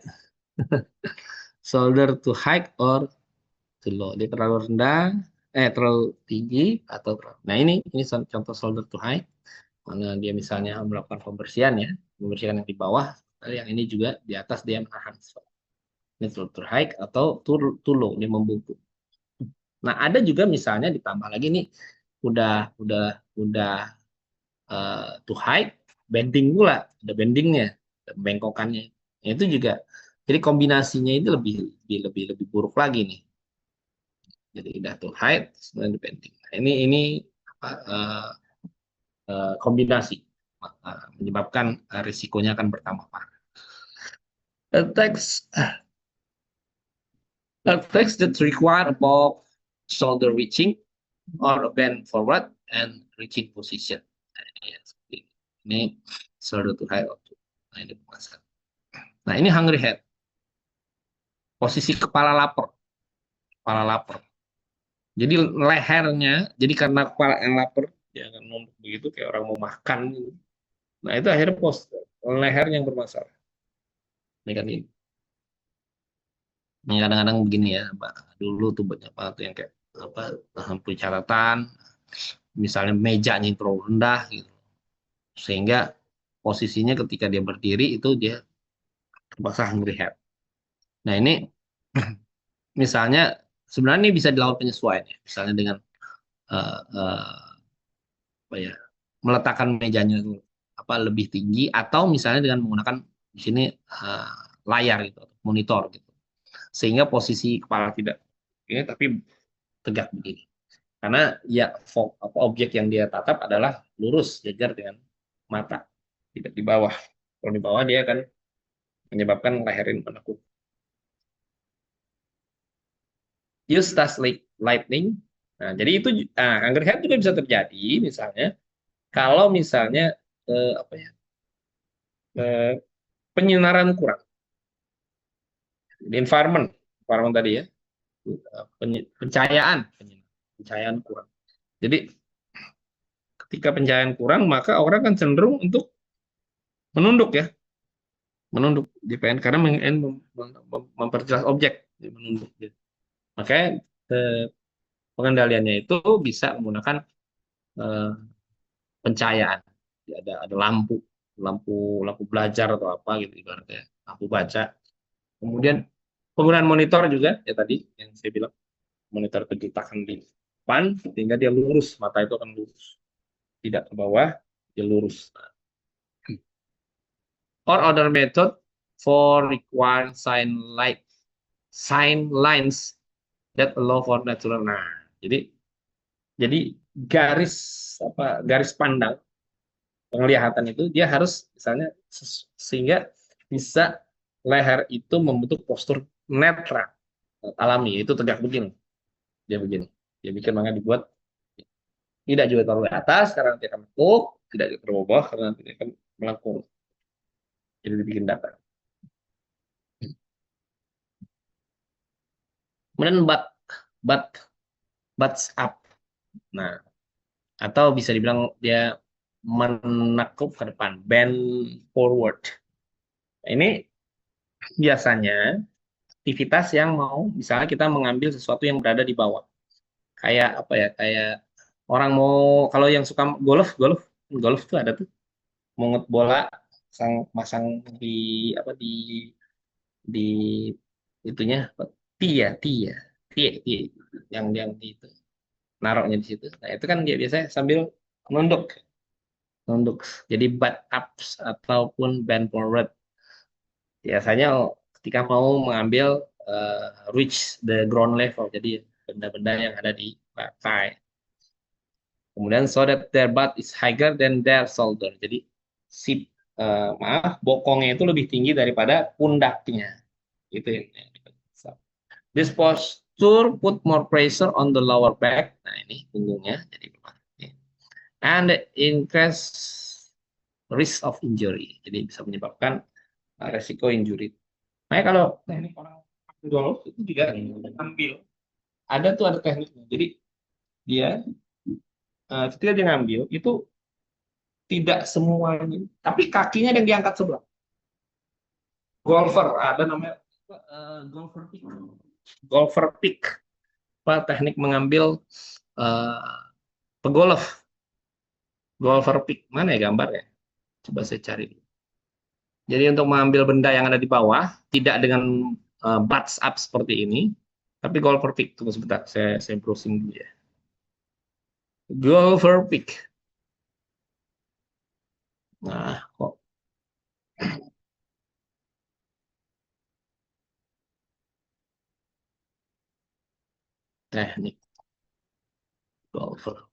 shoulder to high or to low. Dia terlalu rendah, terlalu tinggi atau terlalu. Nah, ini contoh shoulder to high. Mana dia misalnya melakukan pembersihan ya, pembersihan yang di bawah, yang ini juga di atas dia menahan. Ini to high atau to low, dia membungkuk. Nah, ada juga misalnya ditambah lagi nih udah to high bending pula, ada bendingnya, ada bengkokannya. Nah, itu juga jadi kombinasinya itu lebih buruk lagi nih. Jadi udah to high sebenarnya bending. Nah, ini apa, kombinasi menyebabkan risikonya akan bertambah parah. Attacks attacks that require above shoulder reaching or a bend forward and reaching position. Ini shoulder to high. Nah, ini pemasangan. Nah, ini hungry head. Posisi kepala lapar. Kepala lapar. Jadi lehernya, jadi karena kepala yang lapar, dia akan nunduk begitu kayak orang mau makan. Gitu. Nah, itu akhirnya leher yang bermasalah. Ini kan ini. Kadang-kadang begini ya, Pak. Dulu tuh banyak banget yang kayak apa punya catatan, misalnya mejanya terlalu rendah gitu. Sehingga posisinya ketika dia berdiri itu dia terpaksa hungry head. Nah, ini misalnya sebenarnya ini bisa dilakukan penyesuaian ya. Misalnya dengan uh, uh, apa ya meletakkan mejanya apa lebih tinggi atau misalnya dengan menggunakan di sini uh, layar gitu monitor gitu sehingga posisi kepala tidak ini tapi tegak begini karena ya objek yang dia tatap adalah lurus jajar dengan mata tidak di bawah. Kalau di bawah dia akan menyebabkan leherin menekuk. Use task lightning. Nah, jadi itu kanker head juga bisa terjadi misalnya kalau misalnya apa ya penyinaran kurang. Di environment tadi ya, pencahayaan kurang. Jadi ketika pencahayaan kurang, maka orang kan cenderung untuk menunduk ya, menunduk JPN karena memperjelas objek, menunduk. Makanya pengendaliannya itu bisa menggunakan eh, pencahayaan. Ada lampu, lampu lampu belajar atau apa gitu ibaratnya, lampu baca. Kemudian penggunaan monitor juga ya tadi yang saya bilang, monitor itu diletakkan di depan sehingga dia lurus, mata itu akan lurus, tidak ke bawah, dia lurus. Or other method for requiring sign lines that allow for natural. Nah, jadi garis garis pandang penglihatan itu dia harus misalnya sehingga bisa leher itu membentuk postur netral alami, itu tegak begini, dia bikin makanya dibuat tidak juga terlalu di atas karena nanti akan melengkung, tidak juga terlalu bawah karena nanti akan melengkung, jadi dibikin datar. Kemudian butt butts up, nah atau bisa dibilang dia menekuk ke depan, bend forward. Ini biasanya aktivitas yang mau misalnya kita mengambil sesuatu yang berada di bawah, kayak apa ya, kayak orang mau, kalau yang suka golf golf golf tuh ada tuh, mau bola, masang masang di apa di itunya apa, tia tia yang di itu, naruhnya di situ, nah itu kan dia biasanya sambil nunduk nunduk, jadi butt ups ataupun bend forward biasanya ketika mau mengambil reach the ground level, jadi benda-benda yang ada di lantai. Kemudian so that their butt is higher than their shoulder. Jadi si bokongnya itu lebih tinggi daripada pundaknya. Itu yang this posture put more pressure on the lower back. Nah, ini punggungnya jadi and increase risk of injury. Jadi bisa menyebabkan resiko injury. Makanya kalau teknik orang golf itu juga ambil, ada tekniknya. Jadi dia ketika dia ngambil itu tidak semuanya, tapi kakinya yang diangkat sebelah. Golfer ada namanya golfer pick. Golfer pick, teknik mengambil pegolf. Golfer pick mana ya gambarnya? Coba saya cari. Jadi untuk mengambil benda yang ada di bawah, tidak dengan butts up seperti ini, tapi golfer pick. Tunggu sebentar, saya browsing dulu ya. Golfer pick. Nah, kok teknik golfer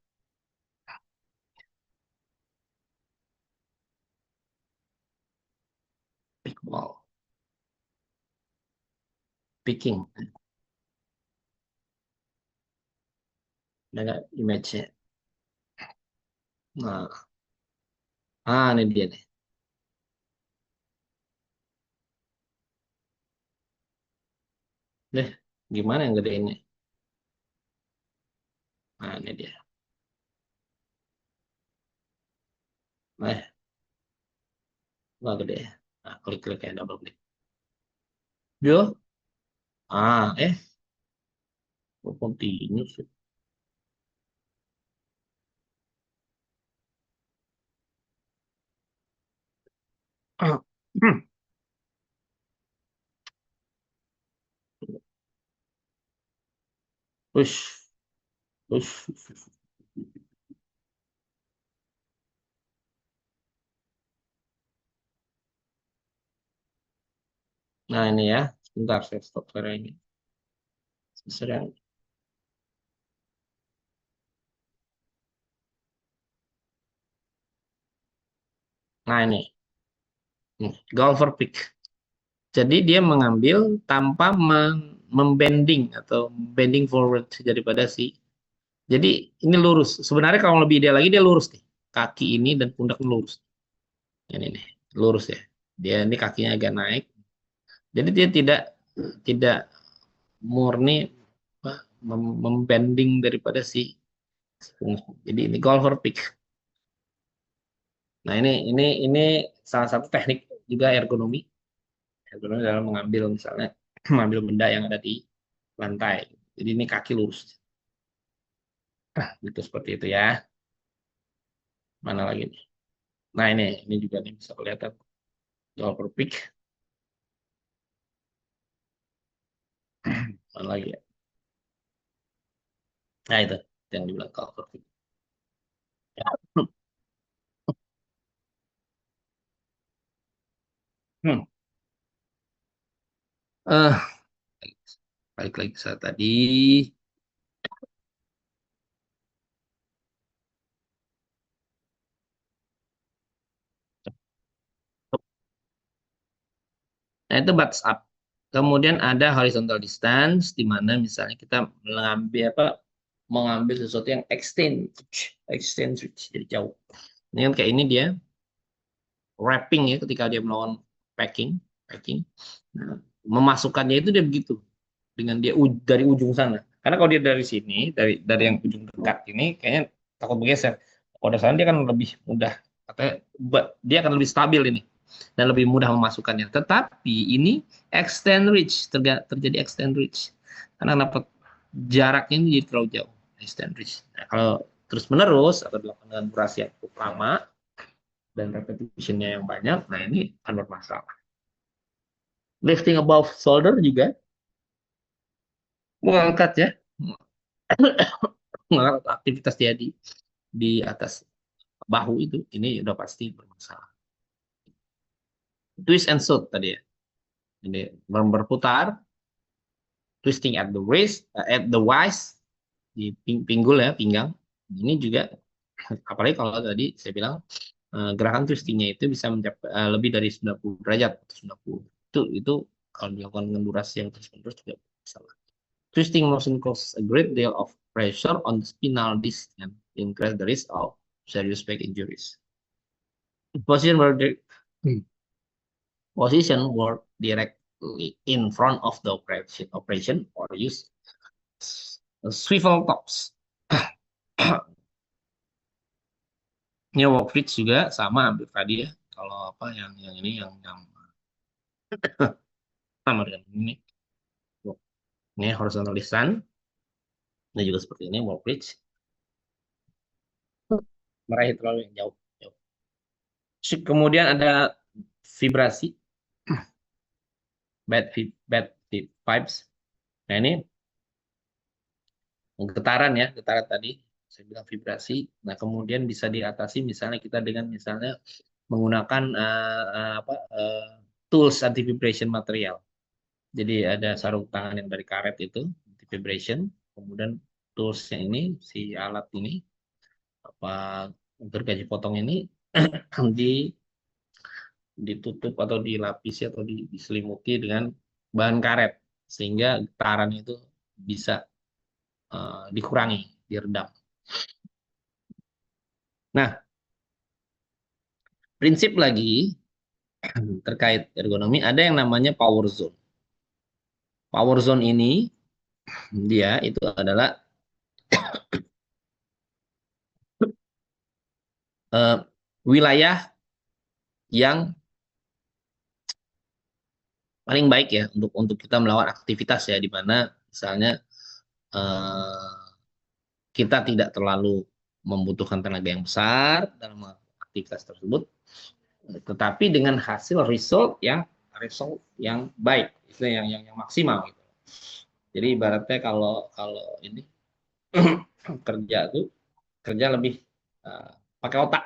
pick ball picking. Ada nggak image-nya? Nah, ini dia nih. Deh, gimana yang gede ini? Nah, ini dia. Nah, nggak gede. Nah, klik-klik ya, double klik. Yo, ah, kok continue sih? Ah, Ush, ush. Nah, ini ya. Sebentar, saya stop share ini. Sedang. Nah, ini. Golfer pick. Jadi dia mengambil tanpa membending atau bending forward daripada si. Jadi ini lurus. Sebenarnya kalau lebih ideal lagi dia lurus nih. Kaki ini dan pundak lurus. Ini nih, lurus ya. Dia ini kakinya agak naik. Jadi dia tidak tidak murni apa, membending daripada si jadi ini golfer pick. Nah, ini salah satu teknik juga ergonomi. Ergonomi dalam mengambil misalnya mengambil benda yang ada di lantai. Jadi ini kaki lurus. Nah, itu seperti itu ya. Mana lagi nih? Nah, ini juga nih bisa kelihatan golfer pick. Mana lagi ya? Nah, itu yang dibilang golfer pick. Hmm. Eh, balik lagi saat tadi. Nah, itu butts up. Kemudian ada horizontal distance, di mana misalnya kita mengambil sesuatu yang extend reach, jadi jauh. Ini kan kayak ini dia wrapping ya ketika dia melawan packing. Nah, memasukkannya itu dia begitu dengan dia dari ujung sana. Karena kalau dia dari sini, dari yang ujung dekat ini, kayaknya takut bergeser. Kalau dari sana dia kan lebih mudah, katanya dia akan lebih stabil ini dan lebih mudah memasukkannya. Tetapi ini extend reach, terjadi extend reach. Karena dapat jaraknya ini jadi terlalu jauh, extend reach. Nah, kalau terus menerus atau dilakukan dengan durasi yang cukup lama dan repetitionnya yang banyak, nah ini akan bermasalah. Lifting above shoulder juga mengangkat ya, mengangkat aktivitas dia di atas bahu itu, ini udah pasti bermasalah. Twist and shoot tadi ya, ini berputar, twisting at the wrist, at the waist, di pinggul ya, pinggang. Ini juga, apalagi kalau tadi saya bilang gerakan twistingnya itu bisa mencapai lebih dari 90 derajat atau 90. Itu kalau dilakukan dengan durasi yang terus-menerus juga salah. Twisting motion causes a great deal of pressure on the spinal disc and increase the risk of serious back injuries. Position were position were directly in front of the operation or use swivel tops. Ini workfit juga sama hampir tadi ya. Kalau apa yang ini yang sama dengan ini. Ini horizontal descent. Ini juga seperti ini workfit. Meraih terlalu yang jauh. Kemudian ada vibrasi, bad vibes. Nah, ini getaran ya, getaran tadi saya bilang vibrasi. Nah, kemudian bisa diatasi misalnya kita dengan misalnya menggunakan tools anti vibration material. Jadi ada sarung tangan yang dari karet itu anti vibration, kemudian toolsnya ini si alat ini apa gergaji potong ini di ditutup atau dilapisi atau diselimuti dengan bahan karet sehingga getaran itu bisa dikurangi, diredam. Nah, prinsip lagi terkait ergonomi ada yang namanya power zone. Power zone ini dia itu adalah wilayah yang paling baik ya untuk kita melakukan aktivitas ya di mana misalnya eh, kita tidak terlalu membutuhkan tenaga yang besar dalam aktivitas tersebut, tetapi dengan hasil result yang baik, itu yang maksimal gitu. Jadi ibaratnya kalau kalau ini kerja tuh kerja lebih uh, pakai otak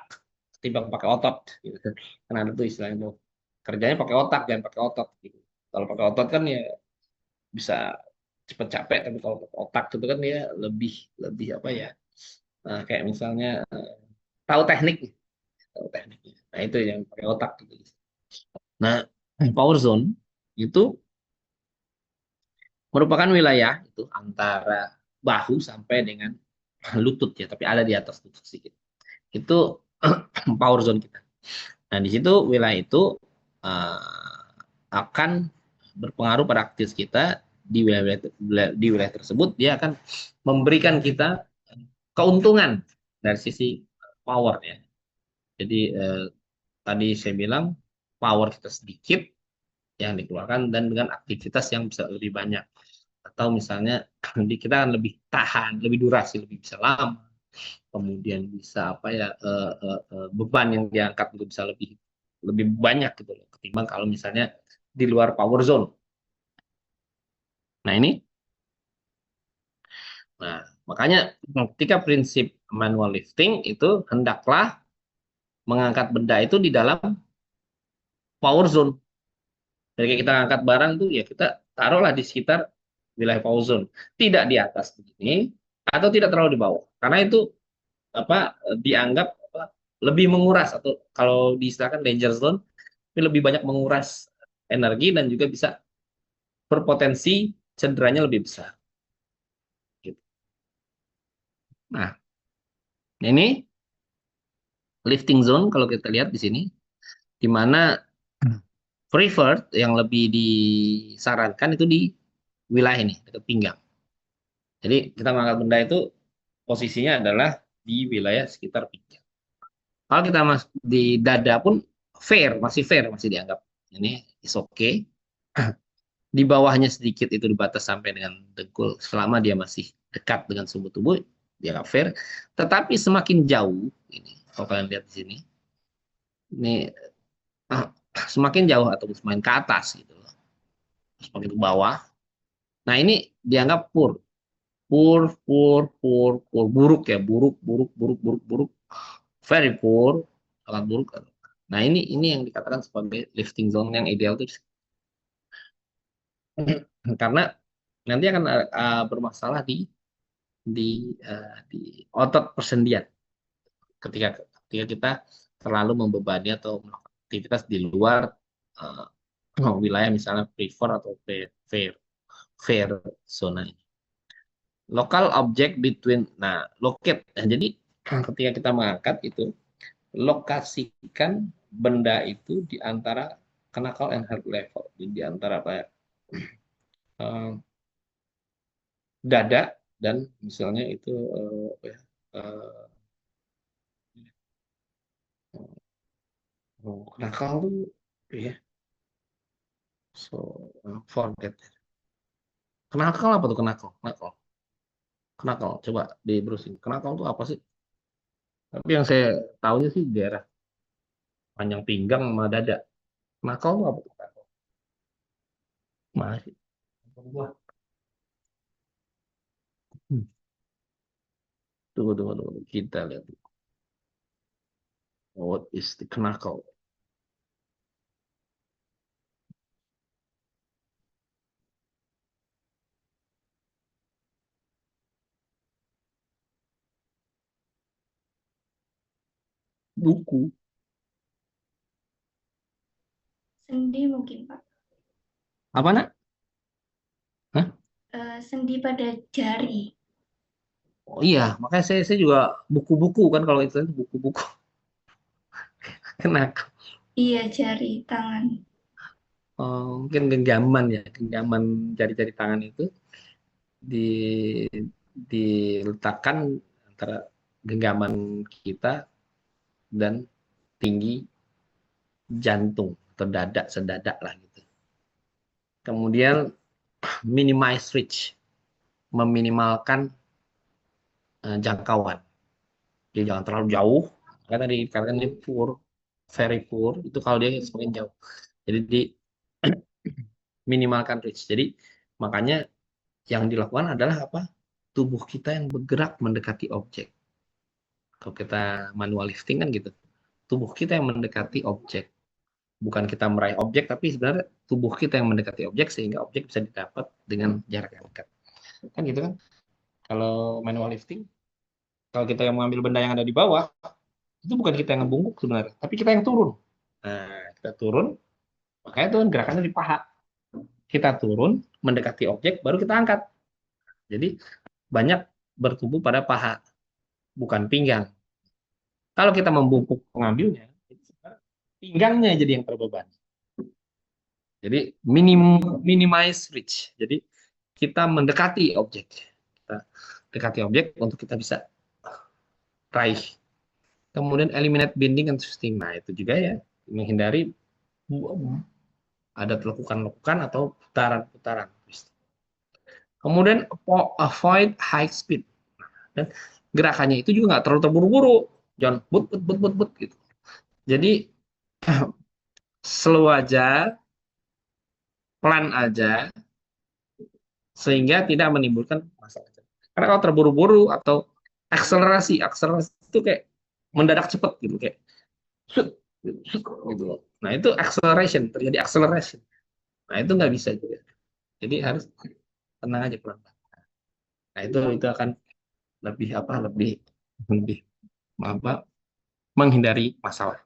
ketimbang pakai otot gitu. Karena ada tuh istilahnya tuh kerjanya pakai otak jangan pakai otot gitu. Kalau pakai otot kan ya bisa cepet capek, tapi kalau pakai otak itu kan dia lebih lebih apa ya? Kayak misalnya tahu teknik, tahu tekniknya. Nah, itu yang pakai otak gitu. Nah, power zone itu merupakan wilayah itu antara bahu sampai dengan lutut ya, tapi ada di atas lutut sedikit. Itu power zone kita. Nah, di situ wilayah itu akan berpengaruh pada aktivitas kita di wilayah tersebut. Dia akan memberikan kita keuntungan dari sisi power ya. Jadi tadi saya bilang power kita sedikit yang dikeluarkan dan dengan aktivitas yang bisa lebih banyak. Atau misalnya kita akan lebih tahan, lebih durasi, lebih bisa lama. Kemudian bisa apa ya beban yang diangkat itu bisa lebih lebih banyak gitu loh ketimbang kalau misalnya di luar power zone. Nah ini, nah makanya ketika prinsip manual lifting itu hendaklah mengangkat benda itu di dalam power zone. Jadi kita angkat barang tuh ya kita taruhlah di sekitar wilayah power zone, tidak di atas begini atau tidak terlalu di bawah, karena itu apa dianggap apa, lebih menguras atau kalau diistilahkan danger zone, tapi lebih banyak menguras energi dan juga bisa berpotensi cederanya lebih besar. Gitu. Nah, ini lifting zone kalau kita lihat di sini, di mana preferred yang lebih disarankan itu di wilayah ini, dekat pinggang. Jadi kita mengangkat benda itu posisinya adalah di wilayah sekitar pinggang. Kalau kita di dada pun fair, masih dianggap ini is okay. Di bawahnya sedikit itu dibatas sampai dengan dengkul selama dia masih dekat dengan sumbu tubuh dia nggak fair. Tetapi semakin jauh ini kalau kalian lihat di sini ini semakin jauh atau semakin ke atas gitu loh, semakin ke bawah. Nah ini dianggap poor, buruk ya, buruk, very poor, sangat buruk. Nah ini yang dikatakan sebagai lifting zone yang ideal itu karena nanti akan bermasalah di otot persendian ketika ketika kita terlalu membebani atau melakukan aktivitas di luar wilayah misalnya prefer atau fair fair zona ini. Local object between, nah locate. Nah, jadi ketika kita mengangkat itu lokasikan benda itu di antara knuckle and heart level, di antara apa ya, dada dan misalnya itu knuckle tuh ya, so forget. Knuckle apa tuh knuckle? Knuckle. Knuckle. Coba di browsing. Knuckle tuh apa sih? Tapi yang saya tahunya sih daerah panjang pinggang sama dada. Knuckle tuh apa tuh? Masih. Hmm. Tunggu. Kita lihat. What is the knuckle? Buku. Sendi mungkin, Pak. Apa nak? Hah? Sendi pada jari. Oh iya, makanya saya juga buku-buku kan kalau itu buku-buku. Knuckle. Iya, jari tangan. Oh, mungkin genggaman ya, genggaman jari-jari tangan itu di diletakkan antara genggaman kita dan tinggi jantung atau dada sedadak lah gitu. Kemudian minimize reach, meminimalkan jangkauan. Jadi jangan terlalu jauh. Karena tadi dikatakan ini poor, very poor. Itu kalau dia semakin jauh. Jadi di minimalkan reach. Jadi makanya yang dilakukan adalah apa? Tubuh kita yang bergerak mendekati objek. Kalau kita manual lifting kan gitu. Tubuh kita yang mendekati objek. Bukan kita meraih objek, tapi sebenarnya tubuh kita yang mendekati objek sehingga objek bisa didapat dengan jarak yang dekat. Kan gitu kan? Kalau manual lifting, kalau kita yang mengambil benda yang ada di bawah, itu bukan kita yang ngebungkuk sebenarnya, tapi kita yang turun. Nah, kita turun, makanya itu kan gerakannya di paha. Kita turun, mendekati objek, baru kita angkat. Jadi banyak bertumbuh pada paha, bukan pinggang. Kalau kita membungkuk mengambilnya, pinggangnya jadi yang terbebani. Jadi minimize reach. Jadi kita mendekati objek. Kita dekati objek untuk kita bisa raih. Kemudian eliminate bending and twisting. Nah, itu juga ya menghindari ada lekukan-lekukan atau putaran-putaran. Kemudian avoid high speed. Dan gerakannya itu juga nggak terlalu terburu-buru. Jangan but gitu. Jadi slow aja, pelan aja, sehingga tidak menimbulkan masalah. Karena kalau terburu-buru atau akselerasi itu kayak mendadak cepat gitu, kayak shoot, shoot, gitu loh. Nah itu acceleration, terjadi acceleration. Nah itu nggak bisa juga. Jadi harus tenang aja pelan-pelan. Nah itu akan lebih lebih apa menghindari masalah.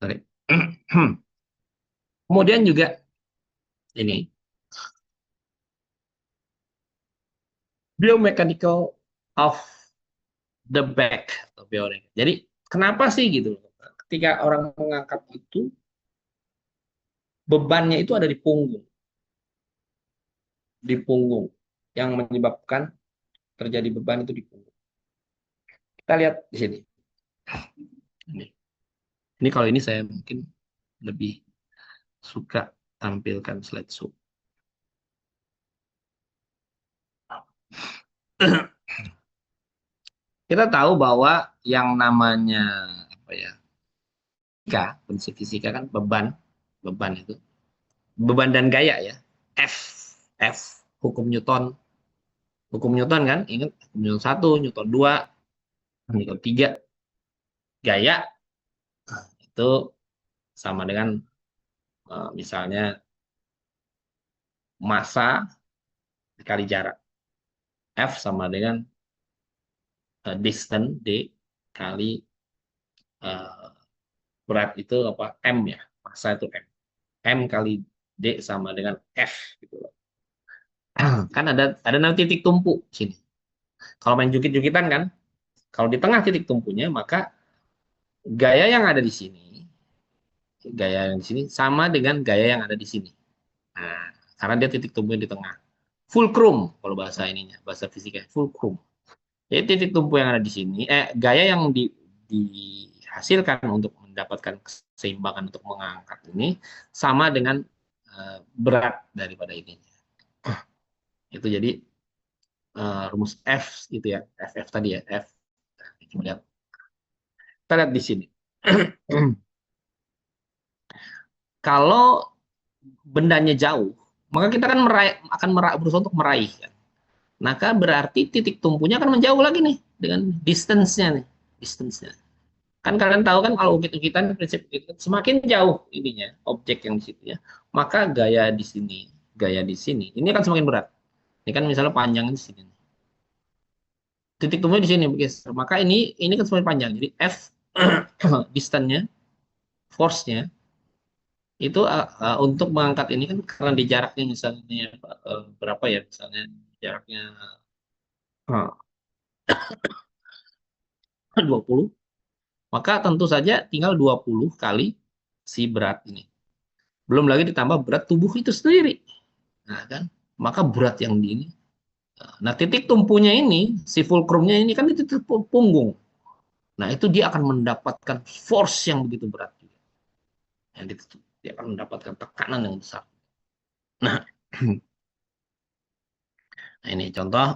Sorry. Kemudian juga ini biomechanical of the back atau bearing. Jadi kenapa sih gitu? Ketika orang mengangkat itu bebannya itu ada di punggung yang menyebabkan terjadi beban itu di punggung. Kita lihat di sini. Ini kalau ini saya mungkin lebih suka tampilkan slideshow. Kita tahu bahwa yang namanya apa ya? Prinsip fisika kan beban itu. Beban dan gaya ya. F hukum Newton. Hukum Newton kan, ingat Newton 1, Newton 2, Newton 3. Gaya itu sama dengan misalnya massa dikali jarak. F sama dengan distance D kali berat itu apa M ya, massa itu M. M kali D sama dengan F gitu loh. Kan ada nanti titik tumpu sini. Kalau main jukit-jukitan kan, kalau di tengah titik tumpunya maka gaya yang ada di sini, gaya yang di sini sama dengan gaya yang ada di sini. Nah, karena dia titik tumpunya di tengah. Fulcrum kalau bahasa ininya, bahasa fisika fulcrum. Jadi titik tumpu yang ada di sini, gaya yang dihasilkan untuk mendapatkan keseimbangan untuk mengangkat ini sama dengan berat daripada ininya. Itu jadi rumus F gitu ya, F tadi ya, F. Kita lihat di sini. Kalau bendanya jauh, maka kita akan berusaha untuk meraih. Kan? Maka berarti titik tumpunya akan menjauh lagi nih dengan distance-nya nih, distance-nya. Kan kalian tahu kan kalau ukit-ukitan prinsip semakin jauh ininya objek yang di situ ya, maka gaya di sini, ini akan semakin berat. Ini kan misalnya panjang di sini. Titik tumpunya di sini, bergeser. Maka ini kan semakin panjang. Jadi F distance-nya, force-nya itu untuk mengangkat ini kan karena di jaraknya misalnya berapa ya misalnya jaraknya 20, maka tentu saja tinggal 20 kali si berat ini. Belum lagi ditambah berat tubuh itu sendiri. Nah, kan? Maka berat yang di ini. Nah, titik tumpunya ini, si fulcrumnya ini kan di titik punggung. Nah, itu dia akan mendapatkan force yang begitu berat. Yang dia akan mendapatkan tekanan yang besar. Nah, nah ini contoh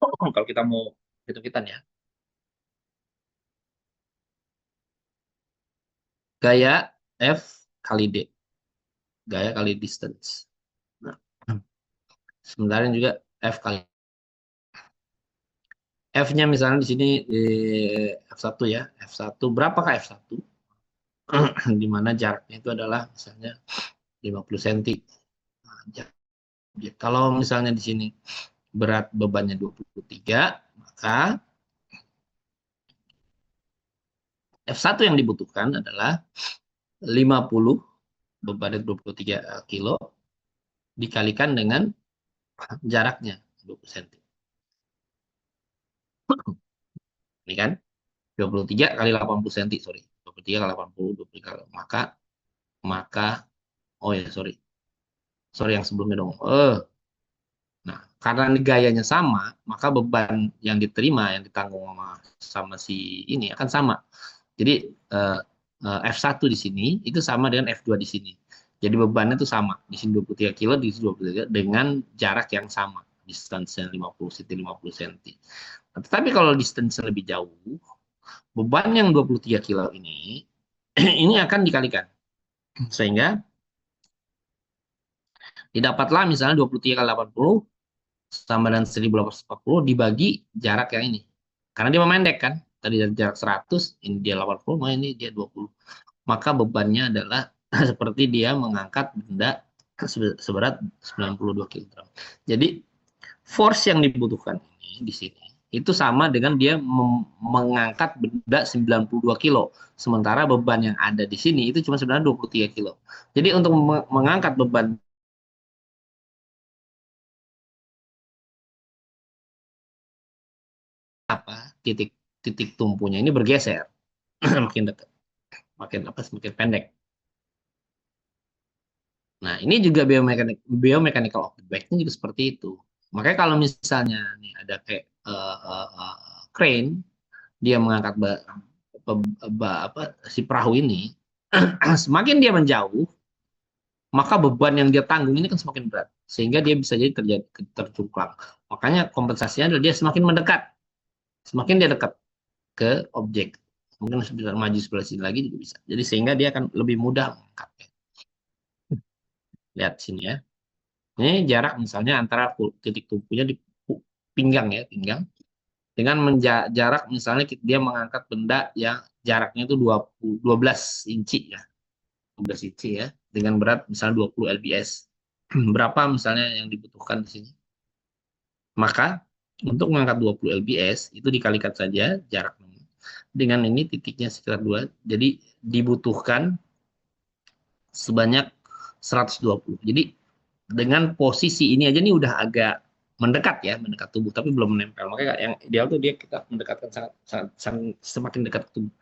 kalau kita mau hitung-hitungan ya. Gaya F kali D. Gaya kali distance. Nah, sementara juga F kali F-nya misalnya di sini F1 ya. F1 berapakah F1? Di mana jaraknya itu adalah misalnya 50 cm. Nah, kalau misalnya di sini berat bebannya 23, maka F1 yang dibutuhkan adalah 50 bebannya 23 kilo dikalikan dengan jaraknya 20 cm. Ini kan 23 kali 80 cm, sorry. 23 kali 80, 23 kali. Maka oh ya, sorry. Sorry yang sebelumnya dong. Nah, karena ini gayanya sama, maka beban yang diterima, yang ditanggung sama si ini akan sama. Jadi eh, F1 di sini itu sama dengan F2 di sini. Jadi bebannya itu sama. Di sini 23 kilo, di sini 23 dengan jarak yang sama. Distance-nya 50 cm, 50 cm. Nah, tetapi kalau distance lebih jauh, beban yang 23 kilo ini ini akan dikalikan. Sehingga didapatlah misalnya 23 kali 80 sama dengan 1840 dibagi jarak yang ini. Karena dia memendek kan. Tadi dari jarak 100, ini dia 80, nah ini dia 20. Maka bebannya adalah seperti dia mengangkat benda seberat 92 kg. Jadi force yang dibutuhkan ini di sini itu sama dengan dia mengangkat benda 92 kilo. Sementara beban yang ada di sini itu cuma sebenarnya 23 kilo. Jadi untuk mengangkat beban titik titik tumpunya ini bergeser makin dekat, makin apa semakin pendek. Nah, ini juga biomechanical of the bike ini juga seperti itu. Makanya kalau misalnya nih ada kayak crane, dia mengangkat apa si perahu ini, semakin dia menjauh, maka beban yang dia tanggung ini kan semakin berat, sehingga dia bisa jadi terjadi tercungklang. Makanya kompensasinya adalah dia semakin mendekat, semakin dia dekat ke objek. Mungkin bisa maju sebelah sini lagi juga bisa. Jadi sehingga dia akan lebih mudah mengangkatnya. Lihat sini ya. Ini jarak misalnya antara titik tumpunya di pinggang ya, pinggang. Dengan jarak misalnya dia mengangkat benda yang jaraknya itu 12 inci ya. 12 inci ya. Dengan berat misalnya 20 lbs. Berapa misalnya yang dibutuhkan di sini? Maka untuk mengangkat 20 lbs itu dikalikan saja jarak dengan ini titiknya sekitar 2. Jadi dibutuhkan sebanyak 120. Jadi dengan posisi ini aja nih udah agak mendekat ya, mendekat tubuh tapi belum menempel. Makanya yang ideal tuh dia kita mendekatkan semakin dekat ke tubuh.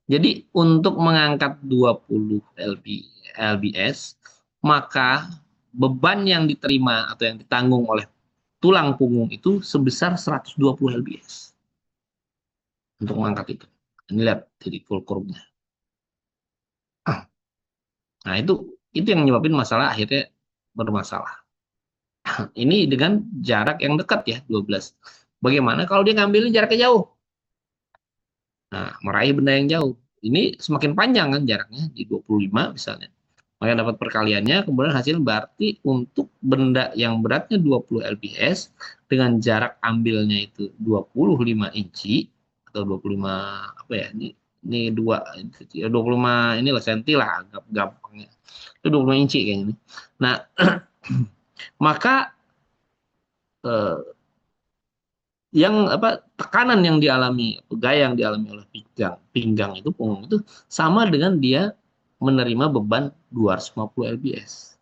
Jadi untuk mengangkat 20 lbs maka beban yang diterima atau yang ditanggung oleh tulang punggung itu sebesar 120 lbs untuk mengangkat itu. Ini lihat titik fulcrumnya. Nah, itu yang menyebabkan masalah akhirnya bermasalah. Ini dengan jarak yang dekat ya, 12. Bagaimana kalau dia ngambilnya jaraknya jauh? Nah, meraih benda yang jauh. Ini semakin panjang kan jaraknya, di 25 misalnya. Maka dapat perkaliannya, kemudian hasilnya berarti untuk benda yang beratnya 20 lbs, dengan jarak ambilnya itu 25 inci, atau 25, apa ya, ini 25 inilah senti lah, gampangnya. Itu 25 inci kayaknya. Nah, maka yang apa tekanan yang dialami, gaya yang dialami oleh pinggang itu punggung itu sama dengan dia menerima beban 250 lbs.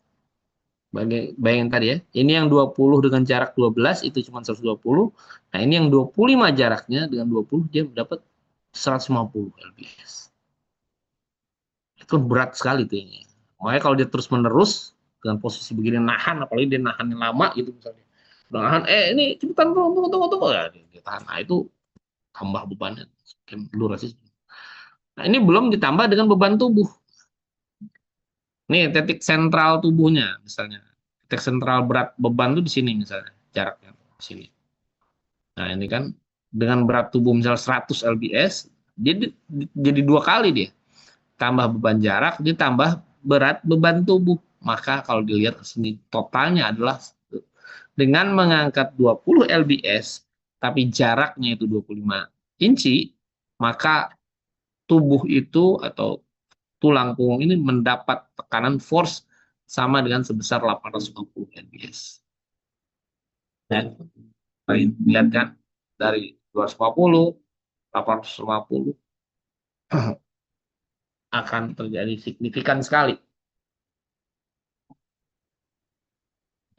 Bayangin tadi ya, ini yang 20 dengan jarak 12 itu cuma 120. Nah, ini yang 25 jaraknya dengan 20 dia dapat 150 lbs. Itu berat sekali tuh ini. Makanya kalau dia terus menerus dengan posisi begini nahan, apalagi dia nahan lama gitu misalnya. Nahan, ini cepetan tunggu ya, dia tahan. Nah, itu tambah bebannya durasi. Nah, ini belum ditambah dengan beban tubuh. Nih titik sentral tubuhnya misalnya. Titik sentral berat beban tuh di sini misalnya, jaraknya di sini. Nah, ini kan dengan berat tubuh misal 100 lbs, dia jadi 2 kali dia. Tambah beban jarak, ditambah berat beban tubuh. Maka kalau dilihat sini totalnya adalah dengan mengangkat 20 lbs, tapi jaraknya itu 25 inci, maka tubuh itu atau tulang punggung ini mendapat tekanan force sama dengan sebesar 850 lbs. Dan lihat kan dari 250, 850 akan terjadi signifikan sekali.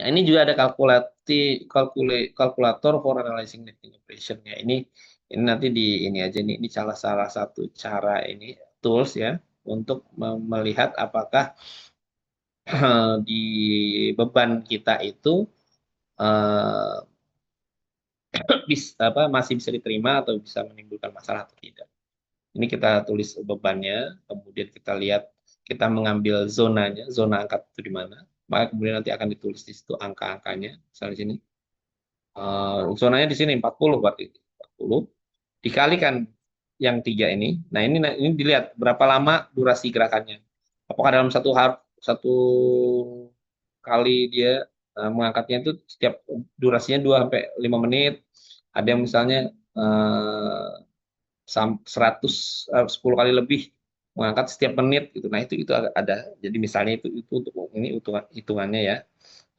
Nah, ini juga ada kalkulator for analyzing netting operation ya. Ini nanti ini aja nih, ini salah satu cara ini tools ya untuk melihat apakah di beban kita itu eh, masih bisa diterima atau bisa menimbulkan masalah atau tidak. Ini kita tulis bebannya, kemudian kita lihat, kita mengambil zonanya, zona angkat itu di mana, maka kemudian nanti akan ditulis di situ angka-angkanya, misalnya di sini. Zonanya di sini 40 berarti 40 dikalikan yang tiga ini. Nah, ini dilihat berapa lama durasi gerakannya. Apakah dalam satu kali dia mengangkatnya itu setiap durasinya 2 sampai 5 menit. Ada yang misalnya 10 kali lebih mengangkat setiap menit gitu. Nah, itu ada. Jadi misalnya itu untuk ini hitungannya ya.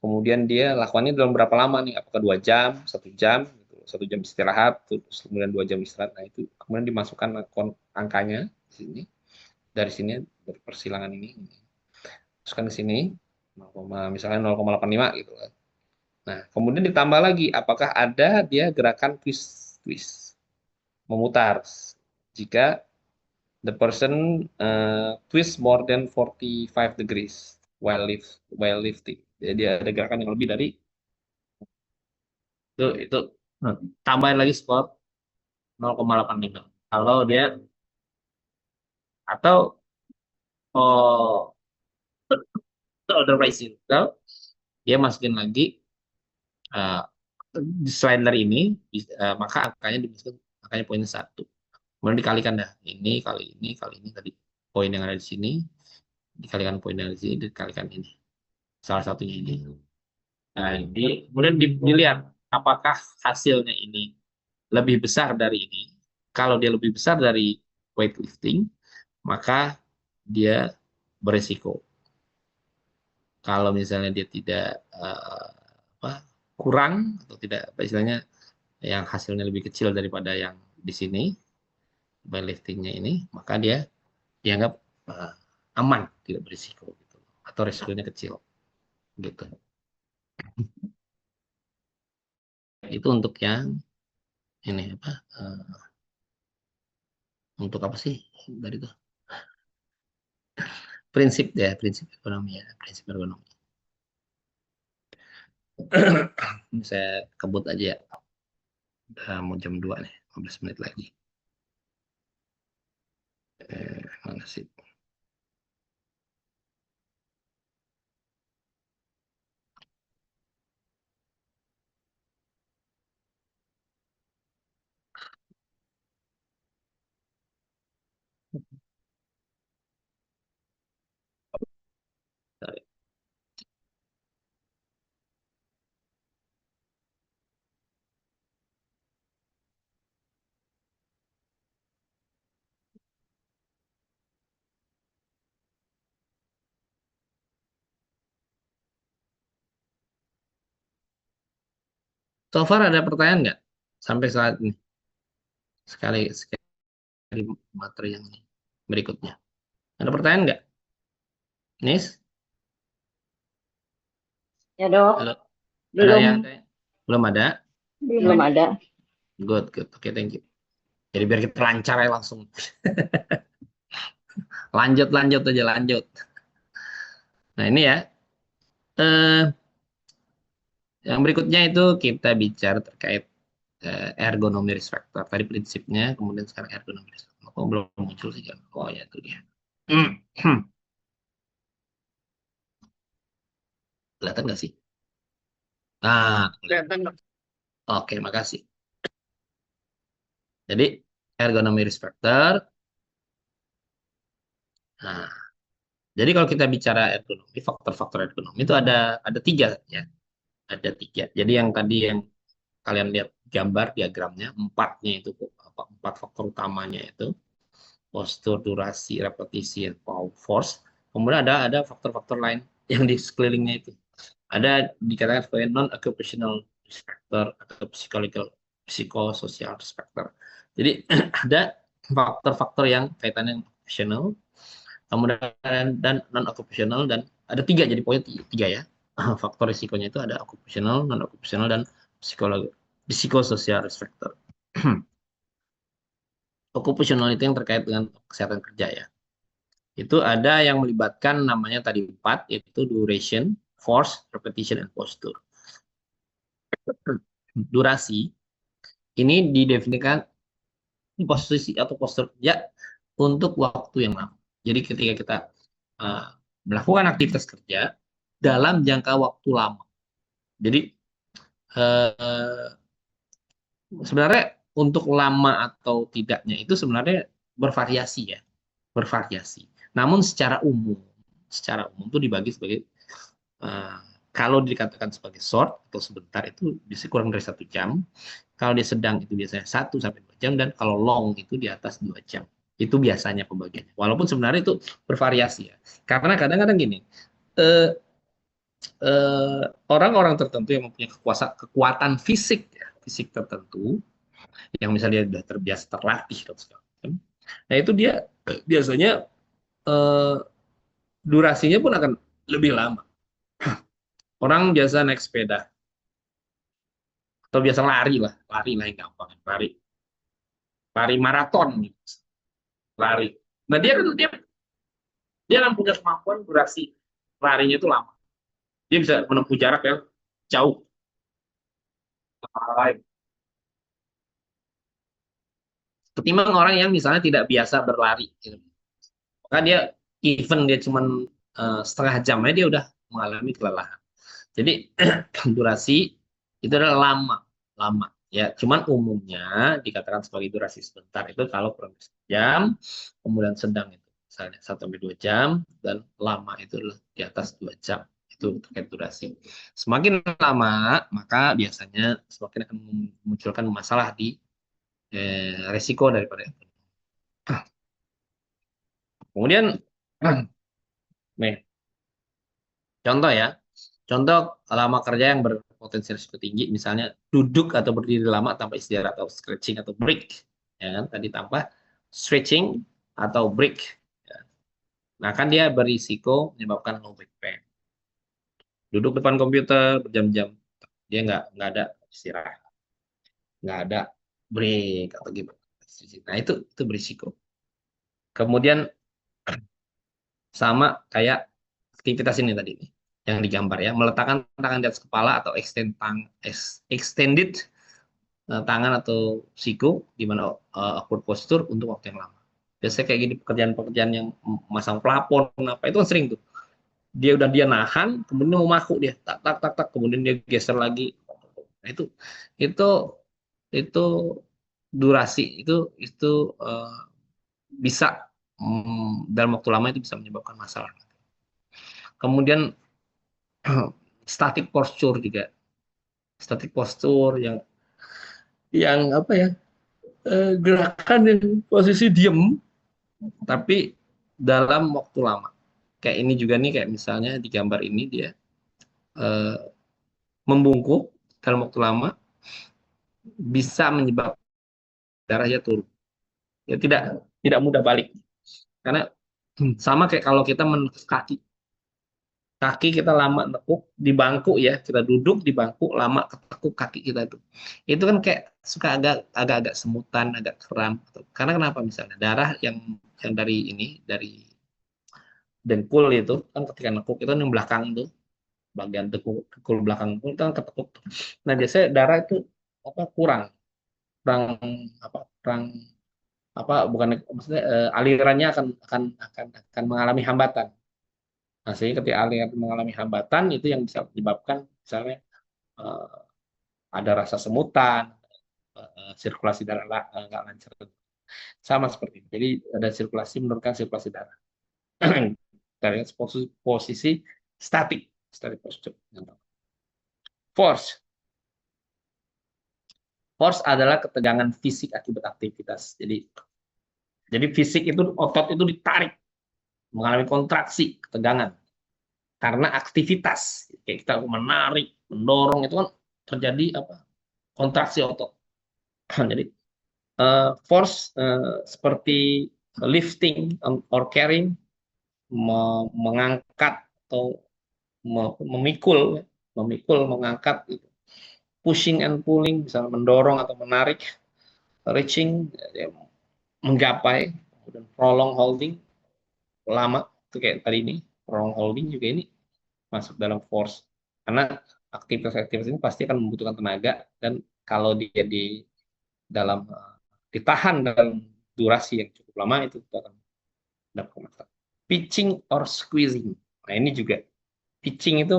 Kemudian dia lakukannya dalam berapa lama nih? Apakah 2 jam, 1 jam, gitu. 1 jam istirahat, terus kemudian 2 jam istirahat. Nah, itu kemudian dimasukkan angkanya di sini. Dari sini, dari persilangan ini. Masukkan ke sini, misalnya 0,85 gitu kan. Nah, kemudian ditambah lagi, apakah ada dia gerakan twist, memutar. Jika the person twist more than 45 degrees while lifting. Jadi ada gerakan yang lebih dari itu tambahin lagi skor 0,85 kalau dia atau oh otherwise itu dia masukin lagi uh, selain dari ini maka angkanya dimasukkan angkanya poin 1 kemudian dikalikan dah ini tadi poin yang ada di sini dikalikan poin yang ada di sini dikalikan ini salah satunya ini. Nah, kemudian dilihat apakah hasilnya ini lebih besar dari ini. Kalau dia lebih besar dari weightlifting, maka dia beresiko. Kalau misalnya dia tidak kurang atau tidak istilahnya yang hasilnya lebih kecil daripada yang di sini weightliftingnya ini, maka dia dianggap aman, tidak berisiko gitu. Atau risikonya kecil gitu. Itu untuk yang ini untuk apa sih dari itu prinsip ekonomi ya, prinsip ekonomi. Saya kebut aja ya. Udah mau jam 2 nih, 15 menit lagi. Mana sih? So far ada pertanyaan nggak sampai saat ini? Sekali materi yang ini berikutnya. Ada pertanyaan nggak? Nis? Ya dok, Halo? Ada belum yang belum ada? belum ada. Good. Oke, thank you. Jadi biar kita lancar ya langsung. lanjut aja. Nah ini ya. Eh, yang berikutnya itu kita bicara terkait ergonomi risk factor. Tadi prinsipnya, kemudian sekarang ergonomi risk factor. Oh, belum muncul sih kan? Oh ya itu dia. Kelihatan nggak sih? Nah, kelihatan. Oke, makasih. Jadi ergonomi risk factor. Nah, jadi kalau kita bicara ergonomi, faktor-faktor ergonomi itu ada 3 ya, ada 3. Jadi yang tadi yang kalian lihat gambar diagramnya, 4-nya itu 4 faktor utamanya itu postur, durasi, repetisi, power, force. Kemudian ada faktor-faktor lain yang di sekelilingnya itu. Ada dikatakan sebagai non-occupational risk factor atau psikososial risk factor. Jadi ada faktor-faktor yang kaitannya occupational, kemudian dan non occupational dan ada 3 jadi poinnya 3 ya. faktor risikonya itu ada occupational, non occupational, dan psikologi, psikososial risk factor. Occupational itu yang terkait dengan kesehatan kerja ya. Itu ada yang melibatkan namanya tadi 4, yaitu duration, force, repetition, and posture. Durasi ini didefinisikan posisi atau postur kerja untuk waktu yang lama. Jadi ketika kita uh, melakukan aktivitas kerja dalam jangka waktu lama. Jadi uh, sebenarnya untuk lama atau tidaknya itu sebenarnya bervariasi ya, bervariasi. Namun secara umum itu dibagi sebagai uh, kalau dikatakan sebagai short atau sebentar itu bisa kurang dari 1 jam. Kalau dia sedang itu biasanya 1 sampai 2 jam, dan kalau long itu di atas 2 jam. Itu biasanya pembagiannya. Walaupun sebenarnya itu bervariasi ya. Karena kadang-kadang gini, eh, eh, orang-orang tertentu yang mempunyai kekuatan fisik, ya, fisik tertentu, yang misalnya dia sudah terbiasa terlatih dan segala macam. Nah itu dia biasanya eh, durasinya pun akan lebih lama. Orang biasa naik sepeda atau biasa lari lah yang gampang, lari, lari maraton gitu, lari. Nah dia kan punya kemampuan durasi larinya itu lama. Dia bisa menempuh jarak yang jauh. Ketimbang orang yang misalnya tidak biasa berlari, gitu. Maka dia even dia cuma setengah jamnya dia udah mengalami kelelahan. Jadi durasi itu adalah lama, lama. Ya, cuman umumnya dikatakan sebagai durasi sebentar itu kalau kurang dari 1 jam, kemudian sedang itu misalnya 1 sampai 2 jam, dan lama itu di atas 2 jam. Itu terkait durasi. Semakin lama, maka biasanya semakin akan memunculkan masalah di resiko daripada itu. Kemudian, nih, contoh ya, contoh lama kerja yang berpotensi risiko tinggi, misalnya duduk atau berdiri lama tanpa istirahat atau stretching atau break, ya kan? Tadi tanpa stretching atau break. Ya. Nah, kan dia berisiko menyebabkan low back pain. Duduk depan komputer berjam-jam, dia nggak ada istirahat, nggak ada break atau gimana. Nah, itu berisiko. Kemudian sama kayak aktivitas ini tadi nih, yang digambar ya, meletakkan tangan di atas kepala atau extended tangan atau siku di mana awkward posture untuk waktu yang lama. Biasanya kayak gini pekerjaan-pekerjaan yang masang plafon apa itu kan sering tuh. Dia nahan, kemudian mau maku dia tak tak tak tak, kemudian dia geser lagi. Nah, itu itu durasi itu uh, bisa dalam waktu lama itu bisa menyebabkan masalah. Kemudian static posture juga, static posture yang apa ya, gerakan yang posisi diem tapi dalam waktu lama. Kayak ini juga nih, kayak misalnya di gambar ini dia eh, membungkuk dalam waktu lama bisa menyebabkan darahnya turun. Ya tidak mudah balik. Karena sama kayak kalau kita menekuk kaki kita lama nekuk di bangku ya, kita duduk di bangku lama ketekuk kaki kita itu kan kayak suka agak semutan, agak kram. Karena kenapa? Misalnya darah yang dari dengkul itu kan ketika nekuk itu yang belakang tuh, bagian dengkul belakang itu kan ketekuk. Nah biasanya darah itu apa kurang apa kurang apa bukan maksudnya alirannya akan mengalami hambatan. Nah, sehingga ketika aliran mengalami hambatan itu yang bisa menyebabkan misalnya eh, ada rasa semutan, sirkulasi darah nggak lancar. Sama seperti itu. Jadi ada sirkulasi, menurunkan sirkulasi darah. Dari posisi statik, static posture. Force. Force adalah ketegangan fisik akibat aktivitas. Jadi fisik itu otot itu ditarik, mengalami kontraksi, ketegangan karena aktivitas. Kayak kita menarik, mendorong itu kan terjadi apa? Kontraksi otot. Jadi force seperti lifting or carrying, mengangkat atau memikul, mengangkat, gitu. Pushing and pulling, misalnya mendorong atau menarik, reaching, ya, menggapai, kemudian prolong holding, lama, itu kayak tadi ini, prolong holding juga ini masuk dalam force. Karena aktivitas-aktivitas ini pasti akan membutuhkan tenaga, dan kalau dia dalam ditahan dalam durasi yang cukup lama, itu akan dapat masalah. Pitching or squeezing. Nah, ini juga pitching itu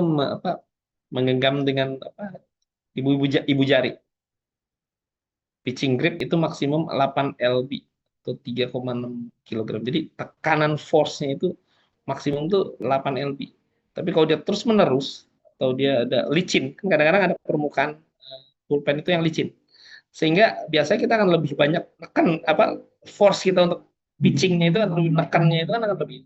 menggenggam dengan ibu jari. Pitching grip itu maksimum 8 lb atau 3,6 kg. Jadi tekanan force-nya itu maksimum tuh 8 lb. Tapi kalau dia terus-menerus atau dia ada licin, kan kadang-kadang ada permukaan pulpen itu yang licin. Sehingga biasanya kita akan lebih banyak tekan force kita untuk pitchingnya itu, atau menekannya itu kan akan lebih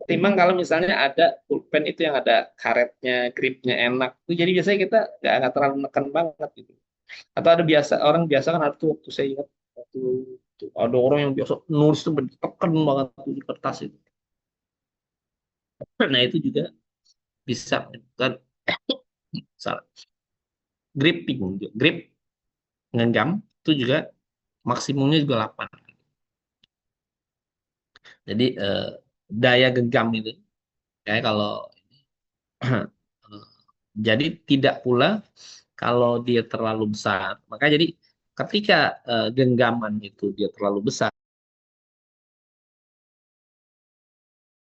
ketimbang kalau misalnya ada pulpen itu yang ada karetnya, gripnya enak. Itu jadi biasanya kita nggak terlalu menekan banget gitu. Atau ada orang biasa kan, ada tuh waktu saya ingat, waktu ada orang yang biasa nulis tuh tekan banget tuh di kertas itu. Nah, itu juga bisa kan, salah. Grip ngenggam itu juga maksimumnya juga 8. Jadi daya genggam itu kayak kalau jadi tidak pula kalau dia terlalu besar. Maka jadi ketika genggaman itu dia terlalu besar,